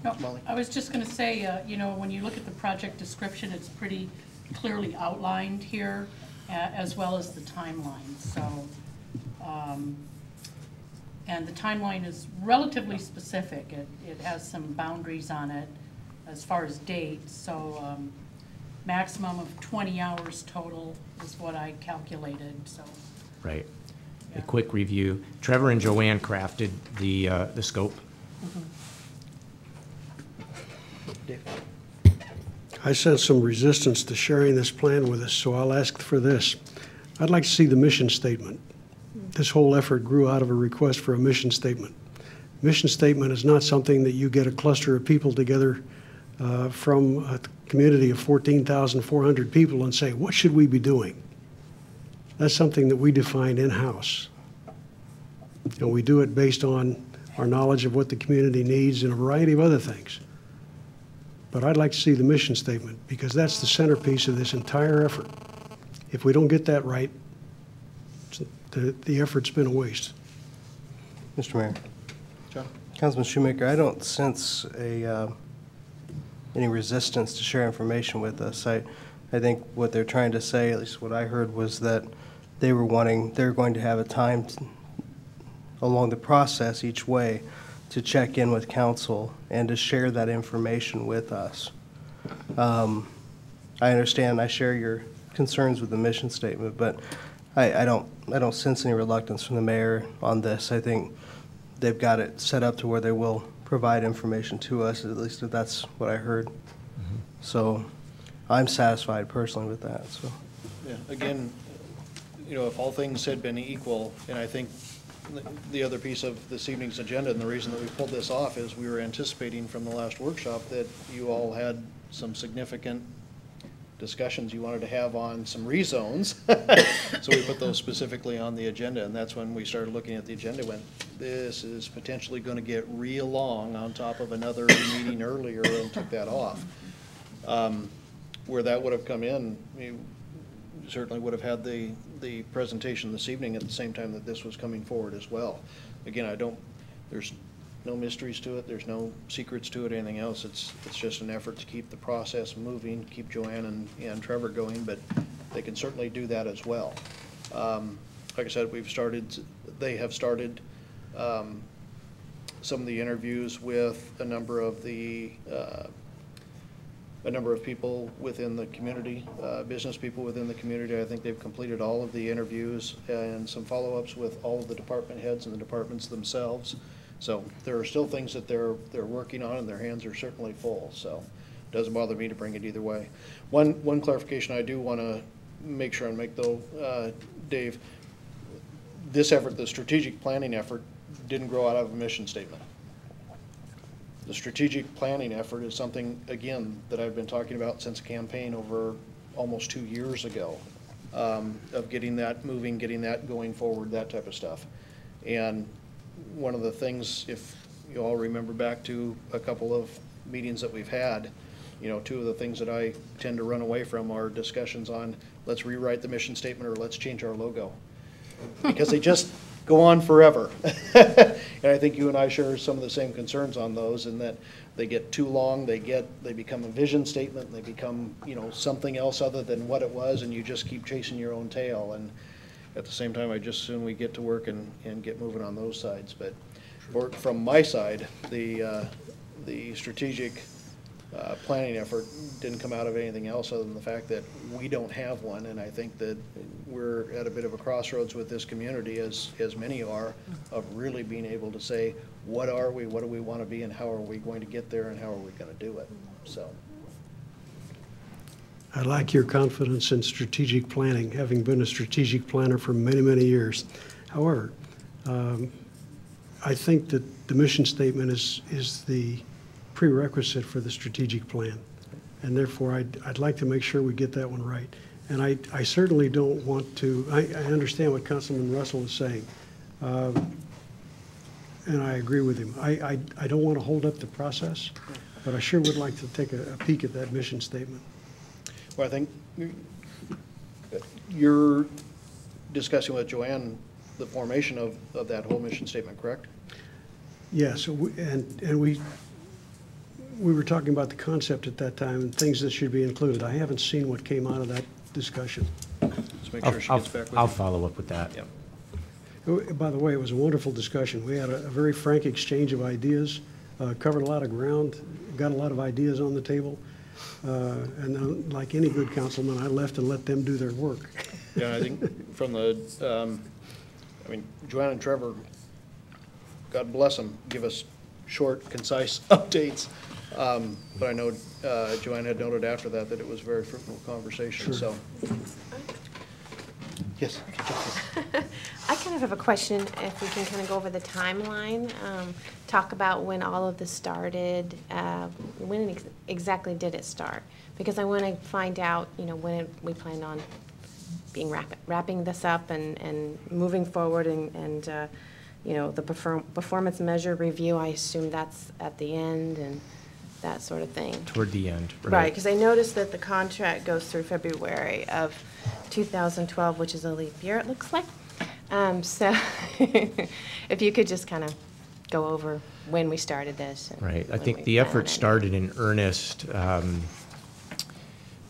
No, I was just going to say, you know, when you look at the project description, it's pretty clearly outlined here, as well as the timeline. So, and the timeline is relatively specific. It has some boundaries on it as far as dates. So, maximum of 20 hours total is what I calculated. So. Right. Yeah. A quick review. Trevor and Joanne crafted the scope. I sense some resistance to sharing this plan with us, so I'll ask for this. I'd like to see the mission statement. This whole effort grew out of a request for a mission statement. Mission statement is not something that you get a cluster of people together from a community of 14,400 people and say, what should we be doing? That's something that we define in-house. And we do it based on our knowledge of what the community needs and a variety of other things. But I'd like to see the mission statement, because that's the centerpiece of this entire effort. If we don't get that right, the effort's been a waste. Mr. Mayor. John? Councilman Shoemaker, I don't sense any resistance to share information with us. I think what they're trying to say, at least what I heard, was that they're going to have a time along the process each way to check in with council and to share that information with us. I understand, I share your concerns with the mission statement, but I don't sense any reluctance from the mayor on this. I think they've got it set up to where they will provide information to us, at least if that's what I heard. Mm-hmm. So I'm satisfied personally with that. So Yeah, again, you know, if all things had been equal, and I think the other piece of this evening's agenda, and the reason that we pulled this off, is we were anticipating from the last workshop that you all had some significant discussions you wanted to have on some rezones. So we put those specifically on the agenda, and that's when we started looking at the agenda, went, this is potentially going to get real long on top of another meeting earlier, and took that off. where that would have come in, you certainly would have had the presentation this evening at the same time that this was coming forward as well. Again, there's no mysteries to it, there's no secrets to it, anything else. It's just an effort to keep the process moving, keep Joanne and Trevor going, but they can certainly do that as well. Like I said, they have started some of the interviews with a number of people within the community, business people within the community. I think they've completed all of the interviews and some follow-ups with all of the department heads and the departments themselves. So there are still things that they're working on, and their hands are certainly full. So it doesn't bother me to bring it either way. One clarification I do want to make sure and make though, Dave, this effort, the strategic planning effort, didn't grow out of a mission statement. The strategic planning effort is something, again, that I've been talking about since campaign over almost 2 years ago, of getting that moving, getting that going forward, that type of stuff. And one of the things, if you all remember back to a couple of meetings that we've had, you know, two of the things that I tend to run away from are discussions on let's rewrite the mission statement or let's change our logo. Because they just go on forever. And I think you and I share some of the same concerns on those, in that they get too long, they become a vision statement, they become, you know, something else other than what it was, and you just keep chasing your own tail. And at the same time, I just assume we get to work and get moving on those sides. But from my side, the strategic planning effort didn't come out of anything else other than the fact that we don't have one, and I think that we're at a bit of a crossroads with this community, as many are, of really being able to say, what are we, what do we want to be, and how are we going to get there, and how are we going to do it. So I like your confidence in strategic planning, having been a strategic planner for many, many years. However, I think that the mission statement is the prerequisite for the strategic plan. And therefore, I'd like to make sure we get that one right. And I certainly don't want to, I understand what Councilman Russell is saying. And I agree with him. I don't want to hold up the process, but I sure would like to take a peek at that mission statement. Well, I think you're discussing with Joanne the formation of that whole mission statement, correct? Yes, and we were talking about the concept at that time and things that should be included. I haven't seen what came out of that discussion. Let's make sure she gets back with I'll you. follow up with that. Yep. By the way, it was a wonderful discussion. We had a very frank exchange of ideas, covered a lot of ground, got a lot of ideas on the table. And like any good councilman, I left and let them do their work. Yeah, I think from the, I mean, Joanne and Trevor, God bless them, give us short, concise updates. But I know Joanne had noted after that it was a very fruitful conversation. Sure. So, yes. I kind of have a question, if we can kind of go over the timeline, talk about when all of this started, when exactly did it start? Because I want to find out, you know, when we plan on being wrapping this up and moving forward, and you know, the performance measure review, I assume that's at the end and that sort of thing. Toward the end, right? Right, because I noticed that the contract goes through February of 2012, which is a leap year, it looks like. So if you could just kind of go over when we started this. Right. I think the effort started in earnest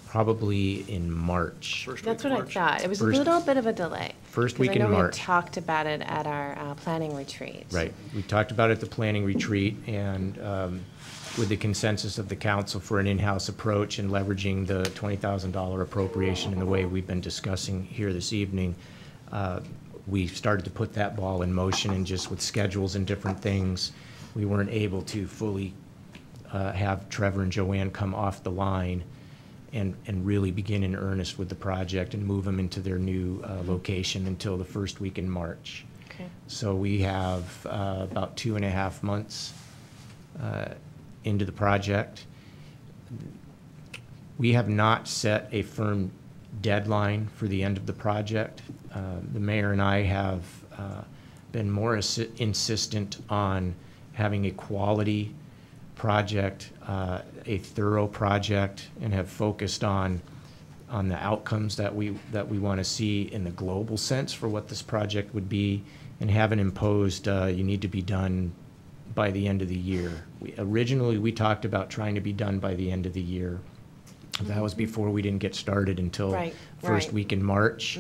probably in March. That's what I thought. It was a little bit of a delay. First week in I know we had March. talked about it at our planning retreat. Right. We talked about it at the planning retreat, and with the consensus of the council for an in-house approach and leveraging the $20,000 appropriation in the way we've been discussing here this evening, we started to put that ball in motion, and just with schedules and different things, we weren't able to fully have Trevor and Joanne come off the line and really begin in earnest with the project and move them into their new location until the first week in March. Okay. So we have about 2.5 months into the project. We have not set a firm deadline for the end of the project. The mayor and I have been more insistent on having a quality project a thorough project and have focused on the outcomes that we want to see in the global sense for what this project would be, and haven't imposed you need to be done by the end of the year. Originally, we talked about trying to be done by the end of the year. That was before we didn't get started until first week in March.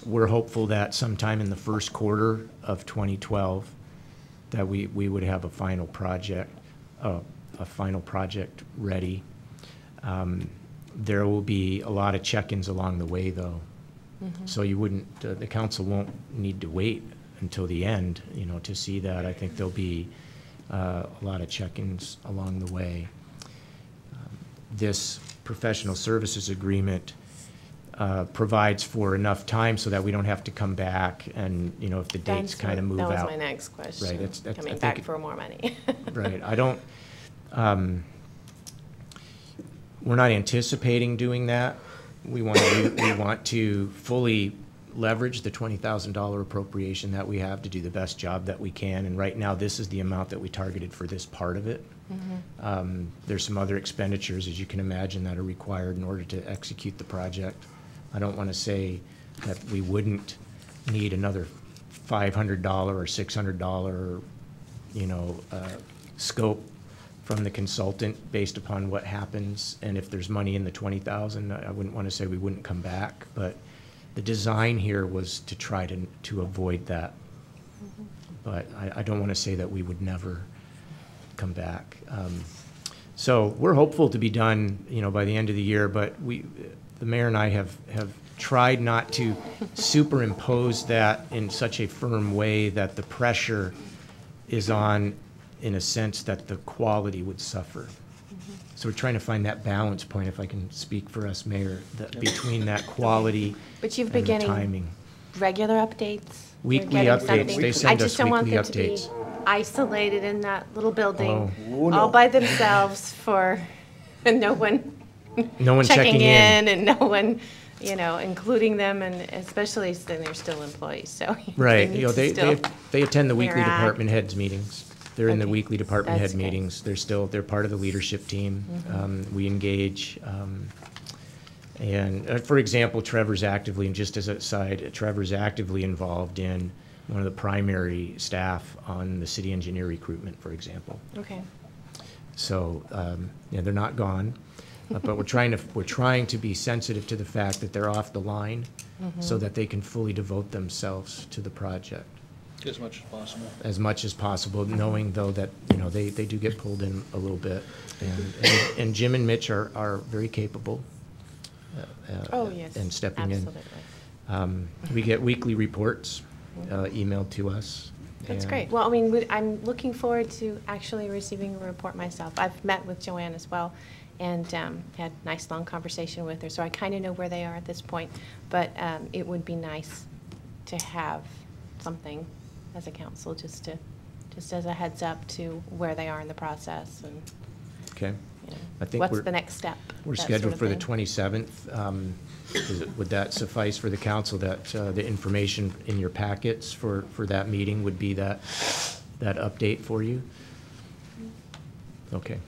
We're hopeful that sometime in the first quarter of 2012 that we would have a final project ready. There will be a lot of check-ins along the way, though. So you wouldn't, the council won't need to wait until the end, you know, to see that. I think there'll be a lot of check-ins along the way. This professional services agreement provides for enough time so that we don't have to come back and, you know, if the dates kind of move out. That was my next question. Right, coming back for more money. Right, I don't, we're not anticipating doing that. We want to fully leverage the $20,000 appropriation that we have to do the best job that we can. And right now, this is the amount that we targeted for this part of it. There's some other expenditures, as you can imagine, that are required in order to execute the project. I don't want to say that we wouldn't need another $500 or $600, you know, scope from the consultant based upon what happens. And if there's money in the 20,000, I wouldn't want to say we wouldn't come back. But the design here was to try to avoid that. But I don't want to say that we would never come back. So we're hopeful to be done, you know, by the end of the year. But the mayor and I have tried not to superimpose that in such a firm way that the pressure is on, in a sense, that the quality would suffer. So we're trying to find that balance point, if I can speak for us, Mayor, that between that quality But you've and been the getting timing. regular updates? Weekly You're updates. getting something? They send I us just don't want weekly them to be updates. isolated in that little building, Oh, no. all by themselves and no one checking in. and no one, you know, including them, and especially then they're still employees, so. Right, need you know, to still they attend the weekly interact. department heads meetings. They're in the Okay. weekly department That's head great. meetings. They're part of the leadership team. We engage, and for example, Trevor's actively, and just as an aside, Trevor's actively involved in one of the primary staff on the city engineer recruitment, for example. Okay. So, yeah, they're not gone, but we're trying to be sensitive to the fact that they're off the line so that they can fully devote themselves to the project As much as possible. as much as possible, knowing though that, you know, they do get pulled in a little bit. And Jim and Mitch are very capable Oh, yes. in stepping absolutely. in. We get weekly reports emailed to us. That's and- great. Well, I mean, I'm looking forward to actually receiving a report myself. I've met with Joanne as well and had a nice long conversation with her, so I kind of know where they are at this point. But it would be nice to have something as a council, just as a heads up to where they are in the process and, Okay. you know, I think what's the next step. We're that sort scheduled of for the thing. 27th. Would that suffice for the council, that the information in your packets for that meeting would be that update for you? Okay.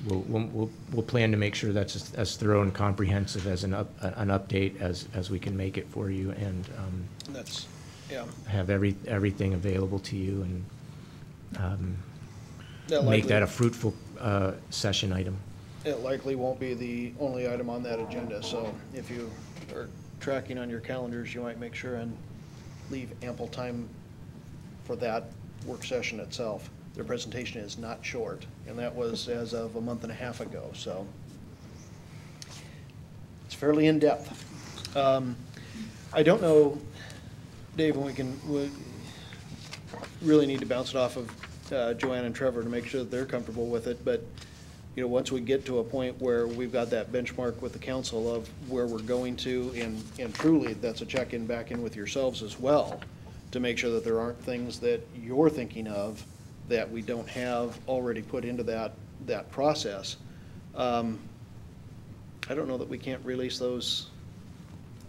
We'll plan to make sure that's as thorough and comprehensive as an update as we can make it for you, and That's, yeah. have everything available to you, and That make likely- that a fruitful session item. It likely won't be the only item on that agenda, so if you are tracking on your calendars, you might make sure and leave ample time for that work session itself. Their presentation is not short, and that was as of a month and a half ago, so it's fairly in-depth. I don't know, Dave, when we really need to bounce it off of Joanne and Trevor to make sure that they're comfortable with it, but you know, once we get to a point where we've got that benchmark with the council of where we're going to, and truly, that's a check-in back in with yourselves as well, to make sure that there aren't things that you're thinking of that we don't have already put into that process. I don't know that we can't release those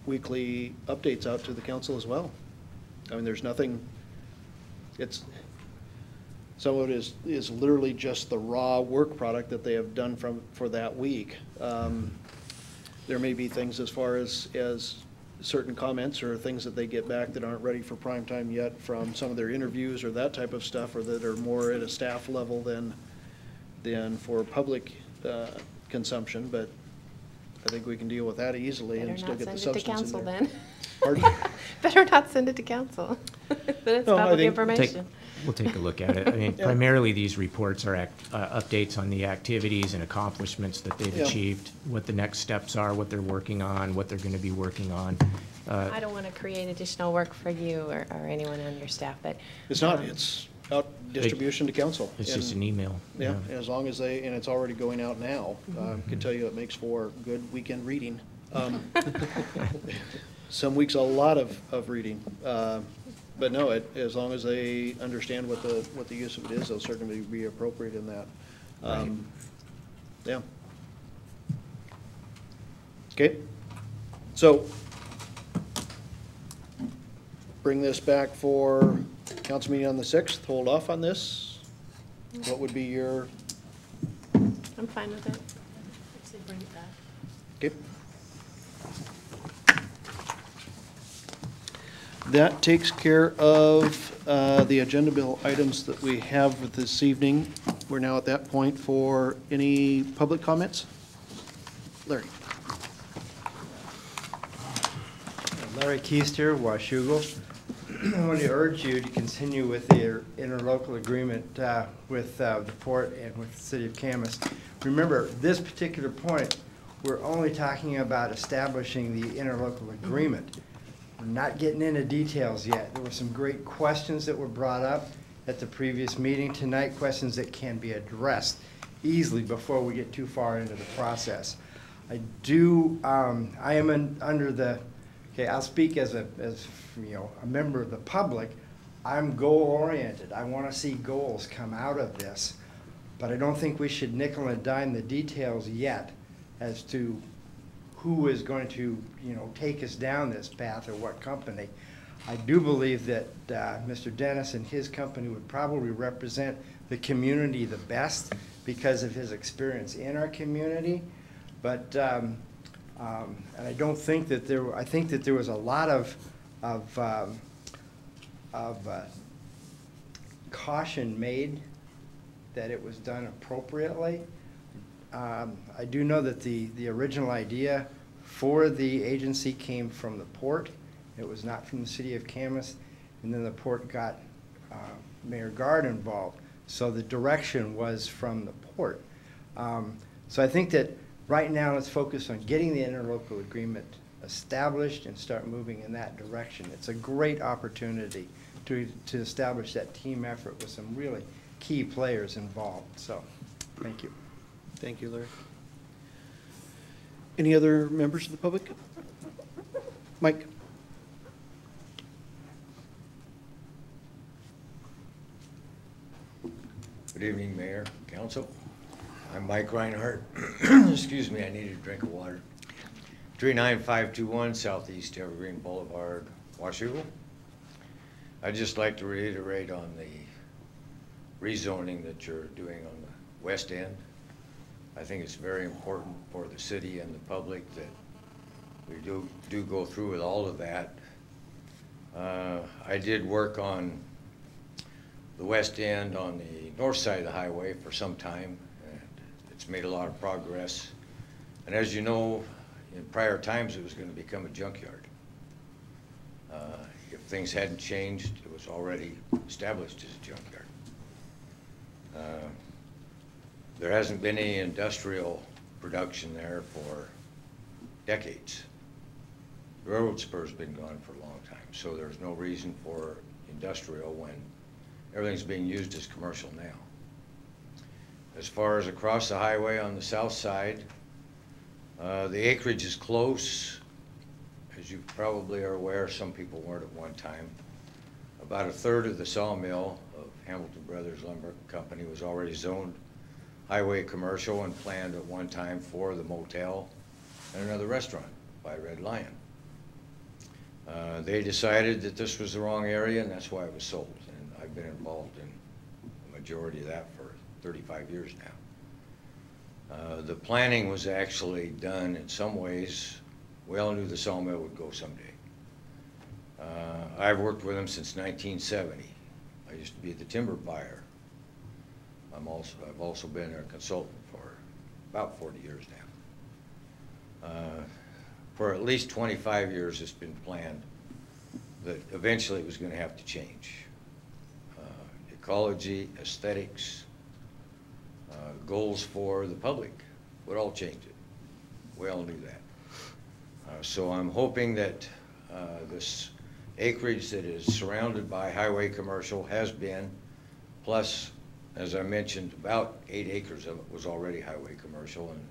weekly updates out to the council as well. I mean, there's nothing, Some of it is literally just the raw work product that they have done for that week. There may be things as far as certain comments or things that they get back that aren't ready for prime time yet from some of their interviews or that type of stuff, or that are more at a staff level than for public consumption, but I think we can deal with that easily and still get the substance in there. Pardon? Better not send it to council. Then it's No, I public think- information. We'll take a look at it. I mean, Yeah. primarily, these reports are updates on the activities and accomplishments that they've Yeah. achieved, what the next steps are, what they're working on, what they're going to be working on. I don't want to create additional work for you or anyone on your staff, but. It's not, it's out distribution to council. It's just And- an email. Yeah, as long as and it's already going out now, I can tell you it makes for good weekend reading. Some weeks, a lot of reading. But no, as long as they understand what the use of it is, they'll certainly be appropriate in that. Yeah. Okay, so bring this back for council meeting on the 6th, hold off on this. What would be your, I'm fine with it. I'd say bring it back. okay? That takes care of the agenda bill items that we have this evening. We're now at that point for any public comments. Larry? Larry Keister, Washougal. I want to urge you to continue with the interlocal agreement with the port and with the city of Camas. Remember, this particular point, we're only talking about establishing the interlocal agreement. We're not getting into details yet. There were some great questions that were brought up at the previous meeting tonight, questions that can be addressed easily before we get too far into the process. I am under the, okay, I'll speak as a member of the public. I'm goal-oriented. I want to see goals come out of this, but I don't think we should nickel and dime the details yet as to who is going to, take us down this path or what company. I do believe that Mr. Dennis and his company would probably represent the community the best because of his experience in our community. But and I don't think that I think that there was a lot of caution made that it was done appropriately. I do know that the original idea for the agency came from the port. It was not from the city of Camas, and then the port got Mayor Gard involved. So the direction was from the port. So I think that right now let's focus on getting the interlocal agreement established and start moving in that direction. It's a great opportunity to establish that team effort with some really key players involved. So, thank you. Thank you, Larry. Any other members of the public? Mike? Good evening, Mayor, Council. I'm Mike Reinhardt. Excuse me, I need a drink of water. 39521 Southeast Evergreen Boulevard, Washougal. I'd just like to reiterate on the rezoning that you're doing on the west end. I think it's very important for the city and the public that we do go through with all of that. I did work on the west end on the north side of the highway for some time, and it's made a lot of progress. And as you know, in prior times it was going to become a junkyard. If things hadn't changed, it was already established as a junkyard. There hasn't been any industrial production there for decades. The railroad spur's been gone for a long time, so there's no reason for industrial when everything's being used as commercial now. As far as across the highway on the south side, the acreage is close. As you probably are aware, some people weren't at one time. About a third of the sawmill of Hamilton Brothers Lumber Company was already zoned highway commercial and planned at one time for the motel and another restaurant by Red Lion. They decided that this was the wrong area, and that's why it was sold. And I've been involved in the majority of that for 35 years now. The planning was actually done in some ways. We all knew the sawmill would go someday. I've worked with them since 1970. I used to be the timber buyer. I've also been a consultant for about 40 years now. For at least 25 years, it's been planned that eventually it was going to have to change. Ecology, aesthetics, goals for the public would all change it. We all knew that. So I'm hoping that this acreage that is surrounded by highway commercial has been, plus, as I mentioned, about 8 acres of it was already highway commercial, and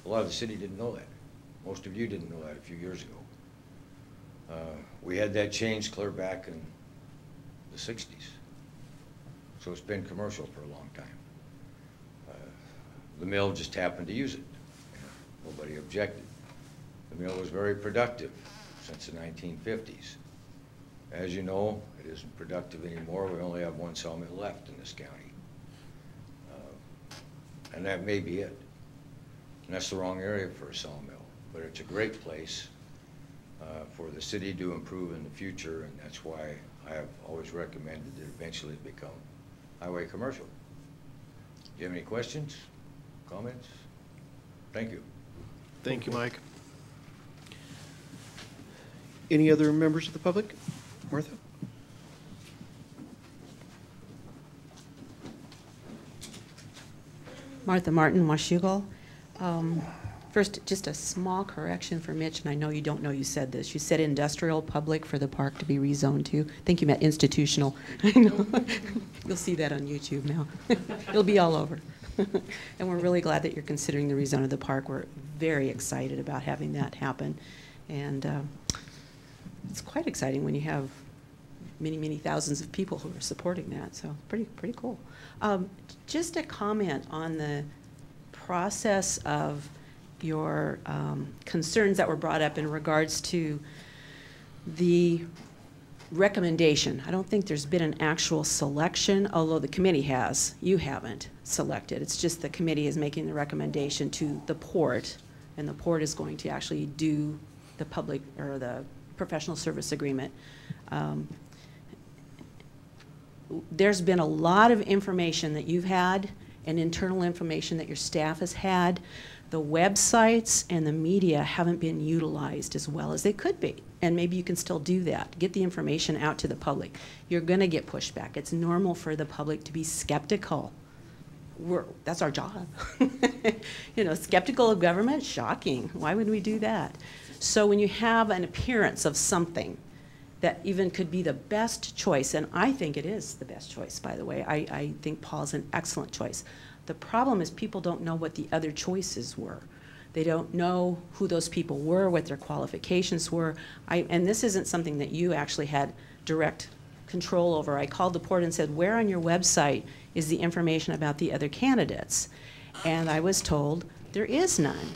a lot of the city didn't know that. Most of you didn't know that a few years ago. We had that changed clear back in the 60s. So it's been commercial for a long time. The mill just happened to use it. Nobody objected. The mill was very productive since the 1950s. As you know, it isn't productive anymore. We only have one sawmill left in this county. And that may be it. And that's the wrong area for a sawmill. But it's a great place for the city to improve in the future, and that's why I have always recommended that eventually it become highway commercial. Do you have any questions, comments? Thank you. Thank you, Mike. Any other members of the public? Martha? Martha Martin, Washougal. First, just a small correction for Mitch, and I know you don't know you said this. You said industrial public for the park to be rezoned to. I think you meant institutional. I know. You'll see that on YouTube now. It'll be all over. And we're really glad that you're considering the rezone of the park. We're very excited about having that happen. And it's quite exciting when you have many, many thousands of people who are supporting that. So pretty cool. Just a comment on the process of your concerns that were brought up in regards to the recommendation. I don't think there's been an actual selection, although the committee has. You haven't selected. It's just the committee is making the recommendation to the port, and the port is going to actually do the public or the professional service agreement. There's been a lot of information that you've had and internal information that your staff has had. The websites and the media haven't been utilized as well as they could be. And maybe you can still do that. Get the information out to the public. You're going to get pushback. It's normal for the public to be skeptical. That's our job. You know, skeptical of government? Shocking. Why would we do that? So when you have an appearance of something that even could be the best choice, and I think it is the best choice, by the way. I think Paul's an excellent choice. The problem is people don't know what the other choices were. They don't know who those people were, what their qualifications were. And this isn't something that you actually had direct control over. I called the port and said, where on your website is the information about the other candidates? And I was told there is none.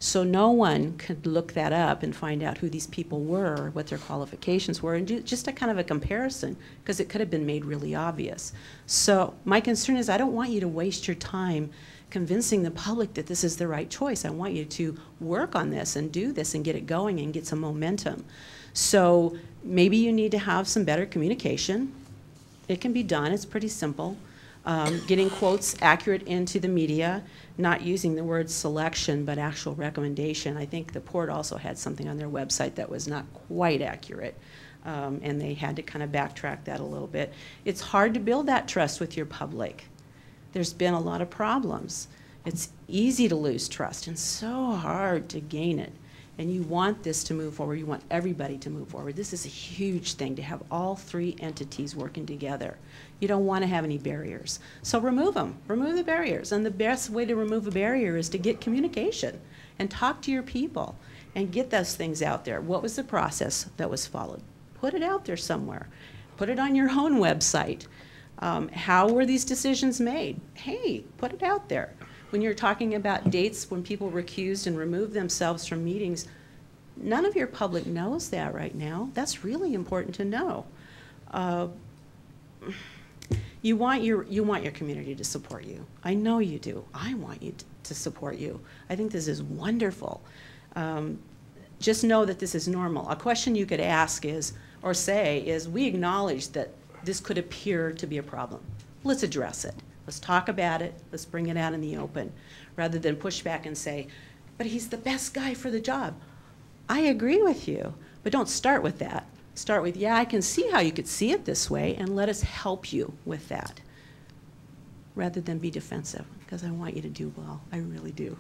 So no one could look that up and find out who these people were, what their qualifications were, and do just a kind of a comparison, because it could have been made really obvious. So my concern is I don't want you to waste your time convincing the public that this is the right choice. I want you to work on this and do this and get it going and get some momentum. So maybe you need to have some better communication. It can be done. It's pretty simple. Getting quotes accurate into the media, not using the word selection, but actual recommendation. I think the port also had something on their website that was not quite accurate, and they had to kind of backtrack that a little bit. It's hard to build that trust with your public. There's been a lot of problems. It's easy to lose trust and so hard to gain it. And you want this to move forward. You want everybody to move forward. This is a huge thing to have all three entities working together. You don't want to have any barriers. So remove them. Remove the barriers. And the best way to remove a barrier is to get communication and talk to your people and get those things out there. What was the process that was followed? Put it out there somewhere. Put it on your own website. How were these decisions made? Hey, put it out there. When you're talking about dates when people recused and removed themselves from meetings, none of your public knows that right now. That's really important to know. You want your community to support you. I know you do. I want you to support you. I think this is wonderful. Just know that this is normal. A question you could ask is, or say, is we acknowledge that this could appear to be a problem. Let's address it. Let's talk about it. Let's bring it out in the open, rather than push back and say, but he's the best guy for the job. I agree with you, but don't start with that. Start with, yeah, I can see how you could see it this way, and let us help you with that, rather than be defensive, because I want you to do well. I really do.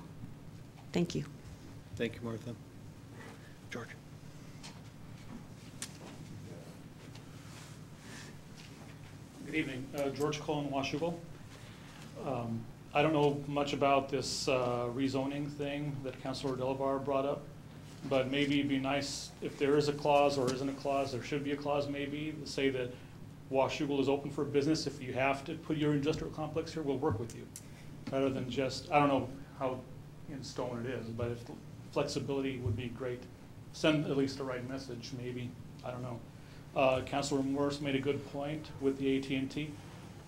Thank you. Thank you, Martha. George. Good evening. George Cullen, Washougal. I don't know much about this rezoning thing that Councilor Delabar brought up, but maybe it'd be nice if there is a clause or isn't a clause, there should be a clause maybe, to say that Washougal is open for business. If you have to put your industrial complex here, we'll work with you. Rather than just, I don't know how in stone it is, but if flexibility would be great. Send at least the right message, maybe. I don't know. Councilor Morris made a good point with the AT&T.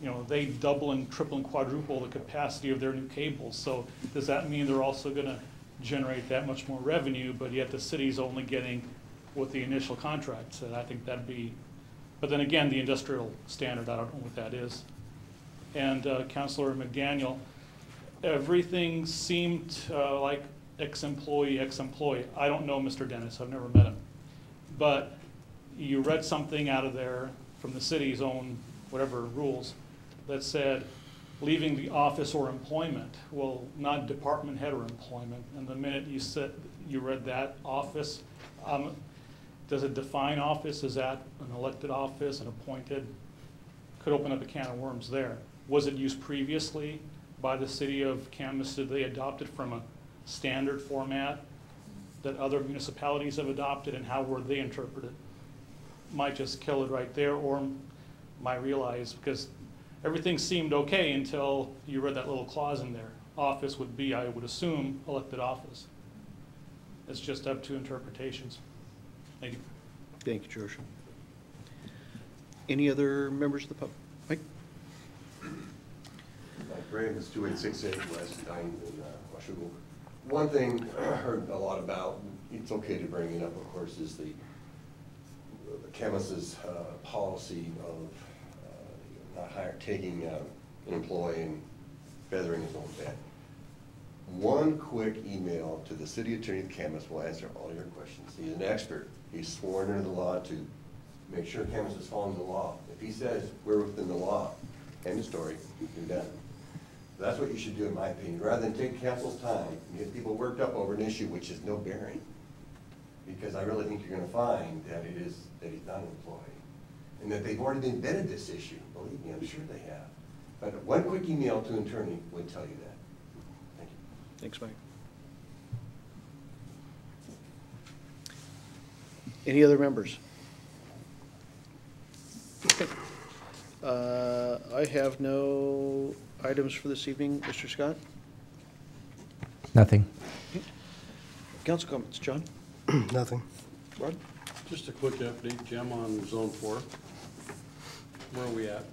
You know, they double and triple and quadruple the capacity of their new cables. So does that mean they're also going to generate that much more revenue, but yet the city's only getting what the initial contract said? I think that'd be, but then again, the industrial standard, I don't know what that is. And Councilor McDaniel, everything seemed like ex-employee. I don't know Mr. Dennis, I've never met him. But you read something out of there from the city's own whatever rules that said leaving the office or employment. Well, not department head or employment. And the minute you said you read that office, does it define office? Is that an elected office, an appointed? Could open up a can of worms there. Was it used previously by the city of Camas? Did they adopt it from a standard format that other municipalities have adopted, and how were they interpreted? Might just kill it right there, or might realize, because everything seemed okay until you read that little clause in there. Office would be, I would assume, elected office. It's just up to interpretations. Thank you. Thank you, George. Any other members of the public? Mike? Mike Graham is 2868 West 9 in Washougal. One thing I heard a lot about, it's okay to bring it up, of course, is the Camus's policy of not taking an employee and feathering his own bed. One quick email to the city attorney of Camas will answer all your questions. He's an expert. He's sworn under the law to make sure Camas is following the law. If he says we're within the law, end of story, you're done. That's what you should do, in my opinion, rather than take council's time and get people worked up over an issue which is no bearing. Because I really think you're going to find that he's not an employee, and that they've already been vetted this issue. Believe me, I'm sure they have. But one quick email to an attorney would tell you that. Thank you. Thanks, Mike. Any other members? Okay. I have no items for this evening. Mr. Scott? Nothing. Okay. Council comments. John? Nothing. Rod? Just a quick update, Jim, on Zone 4. Where are we at?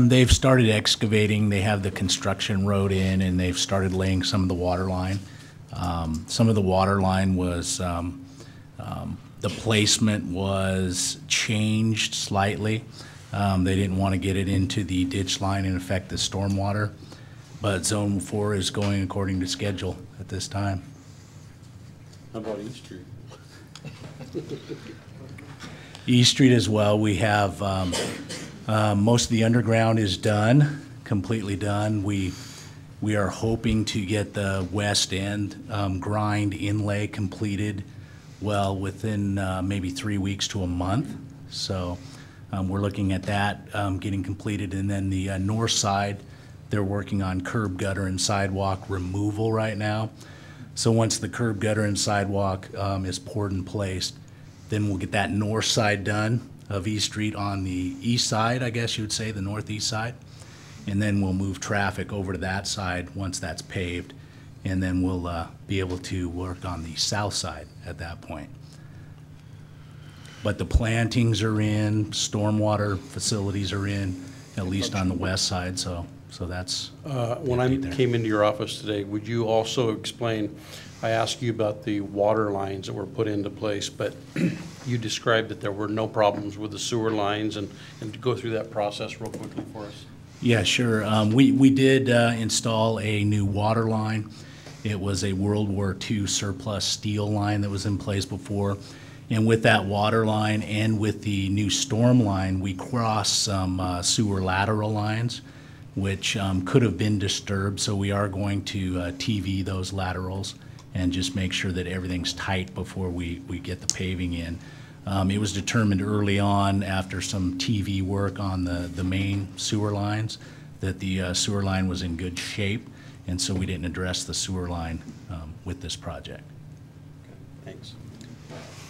They've started excavating. They have the construction road in, and they've started laying some of the water line. Some of the water line was, the placement was changed slightly. They didn't want to get it into the ditch line and affect the stormwater. But Zone 4 is going according to schedule at this time. How about East Street? East Street as well, we have, most of the underground is done, completely done. We are hoping to get the west end grind inlay completed well within maybe 3 weeks to a month. So we're looking at that getting completed. And then the north side, they're working on curb, gutter, and sidewalk removal right now. So once the curb, gutter, and sidewalk is poured and placed, then we'll get that north side done of East Street on the east side, I guess you would say, the northeast side. And then we'll move traffic over to that side once that's paved. And then we'll be able to work on the south side at that point. But the plantings are in, stormwater facilities are in, at least on the west side, so that's. When I came into your office today, would you also explain, I asked you about the water lines that were put into place, but you described that there were no problems with the sewer lines, and to go through that process real quickly for us. Yeah, sure. We did install a new water line. It was a World War II surplus steel line that was in place before. And with that water line and with the new storm line, we crossed some sewer lateral lines, which could have been disturbed. So we are going to TV those laterals and just make sure that everything's tight before we get the paving in. It was determined early on after some TV work on the main sewer lines that the sewer line was in good shape, and so we didn't address the sewer line with this project. Okay, thanks.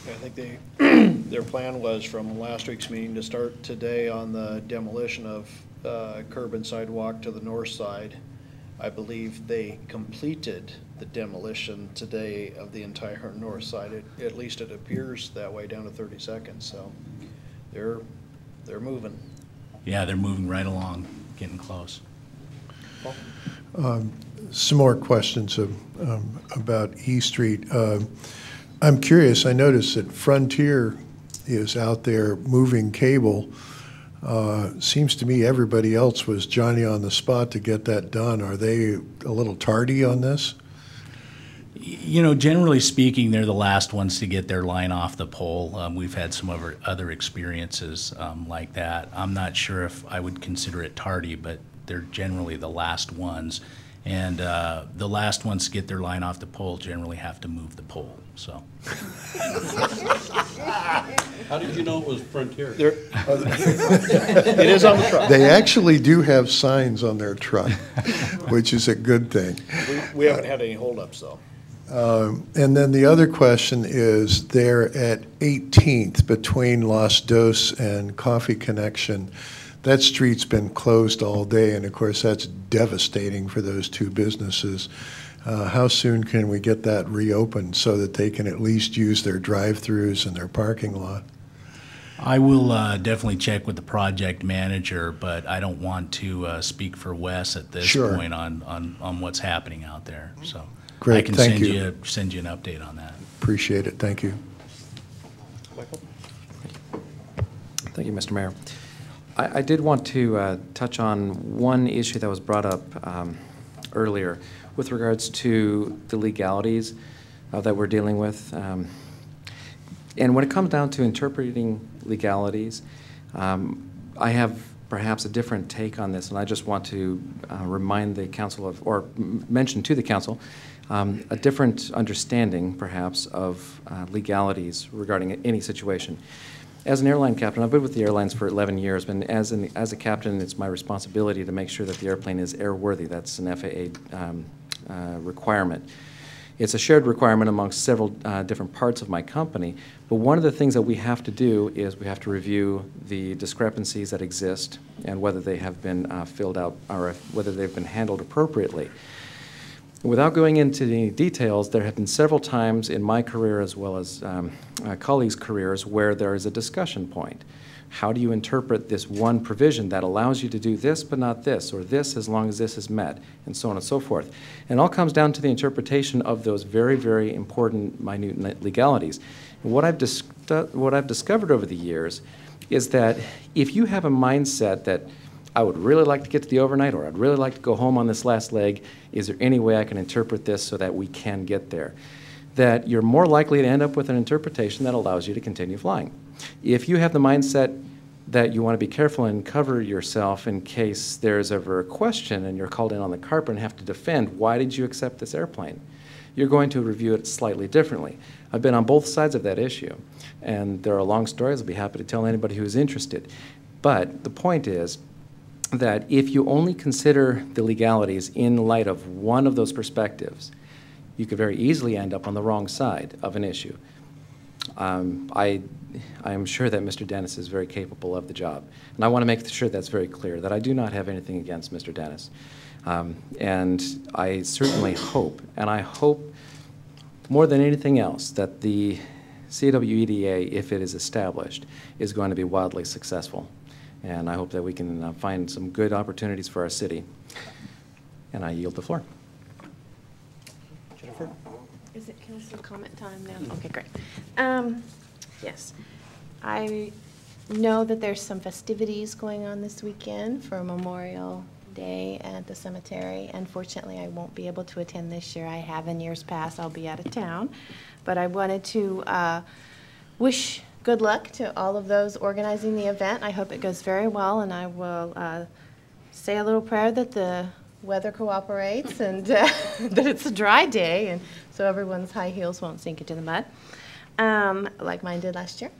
I think their plan was from last week's meeting to start today on the demolition of curb and sidewalk to the north side. I believe they completed the demolition today of the entire north side. At least it appears that way down to 32nd. So they're moving. Yeah, they're moving right along, getting close. Some more questions about E Street. I'm curious, I noticed that Frontier is out there moving cable. Seems to me everybody else was Johnny on the spot to get that done. Are they a little tardy on this? You know, generally speaking, they're the last ones to get their line off the pole. We've had some other experiences like that. I'm not sure if I would consider it tardy, but they're generally the last ones. And the last ones to get their line off the pole generally have to move the pole, so. How did you know it was Frontier? It is on the truck. They actually do have signs on their truck, which is a good thing. We haven't had any holdups though. And then the other question is, there at 18th between Los Dos and Coffee Connection, that street's been closed all day, and of course that's devastating for those two businesses. How soon can we get that reopened so that they can at least use their drive-throughs and their parking lot? I will definitely check with the project manager, but I don't want to speak for Wes at this point on what's happening out there. So great, I can thank send you an update on that. Appreciate it. Thank you. Michael? Thank you, Mr. Mayor. I did want to touch on one issue that was brought up earlier with regards to the legalities that we're dealing with. And when it comes down to interpreting legalities, I have perhaps a different take on this, and I just want to remind the council of, or mention to the council, a different understanding perhaps of legalities regarding any situation. As an airline captain, I've been with the airlines for 11 years, and as a captain, it's my responsibility to make sure that the airplane is airworthy. That's an FAA requirement. It's a shared requirement amongst several different parts of my company, but one of the things that we have to do is we have to review the discrepancies that exist and whether they have been filled out or whether they've been handled appropriately. Without going into any details, there have been several times in my career as well as colleagues' careers where there is a discussion point. How do you interpret this one provision that allows you to do this but not this, or this as long as this is met, and so on and so forth? And it all comes down to the interpretation of those very, very important, minute legalities. And what I've discovered over the years is that if you have a mindset that I would really like to get to the overnight, or I'd really like to go home on this last leg, is there any way I can interpret this so that we can get there? That you're more likely to end up with an interpretation that allows you to continue flying. If you have the mindset that you want to be careful and cover yourself in case there's ever a question and you're called in on the carpet and have to defend, why did you accept this airplane? You're going to review it slightly differently. I've been on both sides of that issue, and there are long stories. I'll be happy to tell anybody who's interested. But the point is that if you only consider the legalities in light of one of those perspectives, you could very easily end up on the wrong side of an issue. I am sure that Mr. Dennis is very capable of the job, and I want to make sure that's very clear, that I do not have anything against Mr. Dennis. And I certainly hope, and I hope more than anything else, that the CWEDA, if it is established, is going to be wildly successful. And I hope that we can find some good opportunities for our city. And I yield the floor. Jennifer? Is it council comment time now? Okay, great. Yes, I know that there's some festivities going on this weekend for Memorial Day at the cemetery. Unfortunately, I won't be able to attend this year. I have in years past. I'll be out of town. But I wanted to wish good luck to all of those organizing the event. I hope it goes very well, and I will say a little prayer that the weather cooperates and that it's a dry day, and so everyone's high heels won't sink into the mud, like mine did last year.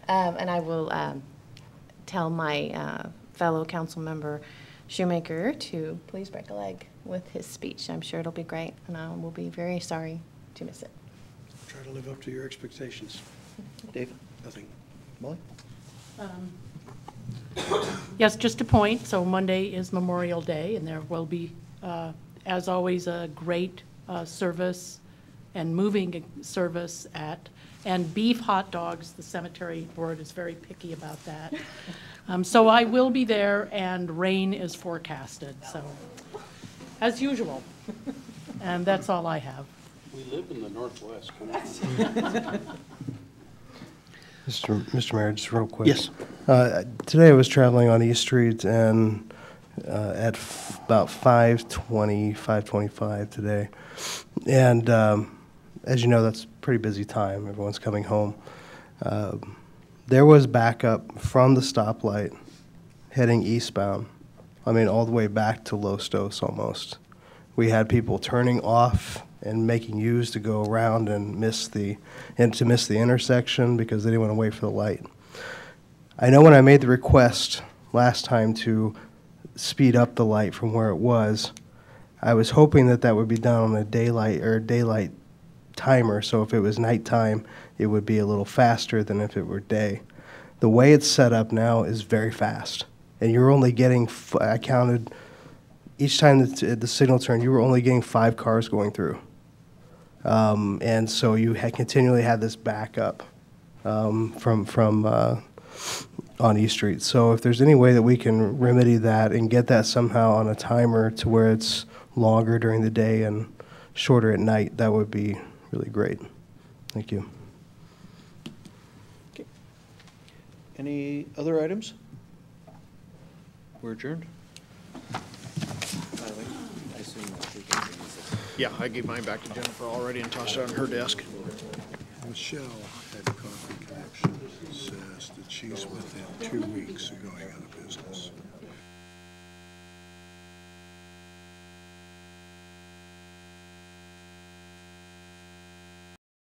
And I will tell my fellow council member Shoemaker to please break a leg with his speech. I'm sure it'll be great, and I will be very sorry to miss it. Try to live up to your expectations. Dave? Nothing. Molly? Yes, just a point, so Monday is Memorial Day, and there will be, as always, a great service and moving service and beef hot dogs. The cemetery board is very picky about that. So I will be there, and rain is forecasted, so, as usual. And that's all I have. We live in the Northwest. Come on. Mr. Mayor, just real quick. Yes. Today I was traveling on East Street and at about 5:25 today. And as you know, that's a pretty busy time. Everyone's coming home. There was backup from the stoplight heading eastbound. I mean, all the way back to Los Dos almost. We had people turning off and making U's to go around and miss the intersection because they didn't want to wait for the light. I know when I made the request last time to speed up the light from where it was, I was hoping that that would be done on a daylight timer, so if it was nighttime, it would be a little faster than if it were day. The way it's set up now is very fast, and you're only getting, I counted, each time the signal turned, you were only getting 5 cars going through. And so you continually had this backup from on East Street. So if there's any way that we can remedy that and get that somehow on a timer to where it's longer during the day and shorter at night, that would be really great. Thank you. Okay. Any other items? We're adjourned. Yeah, I gave mine back to Jennifer already and tossed it on her desk. Michelle at Coffee Connection says that she's within 2 weeks of going out of business.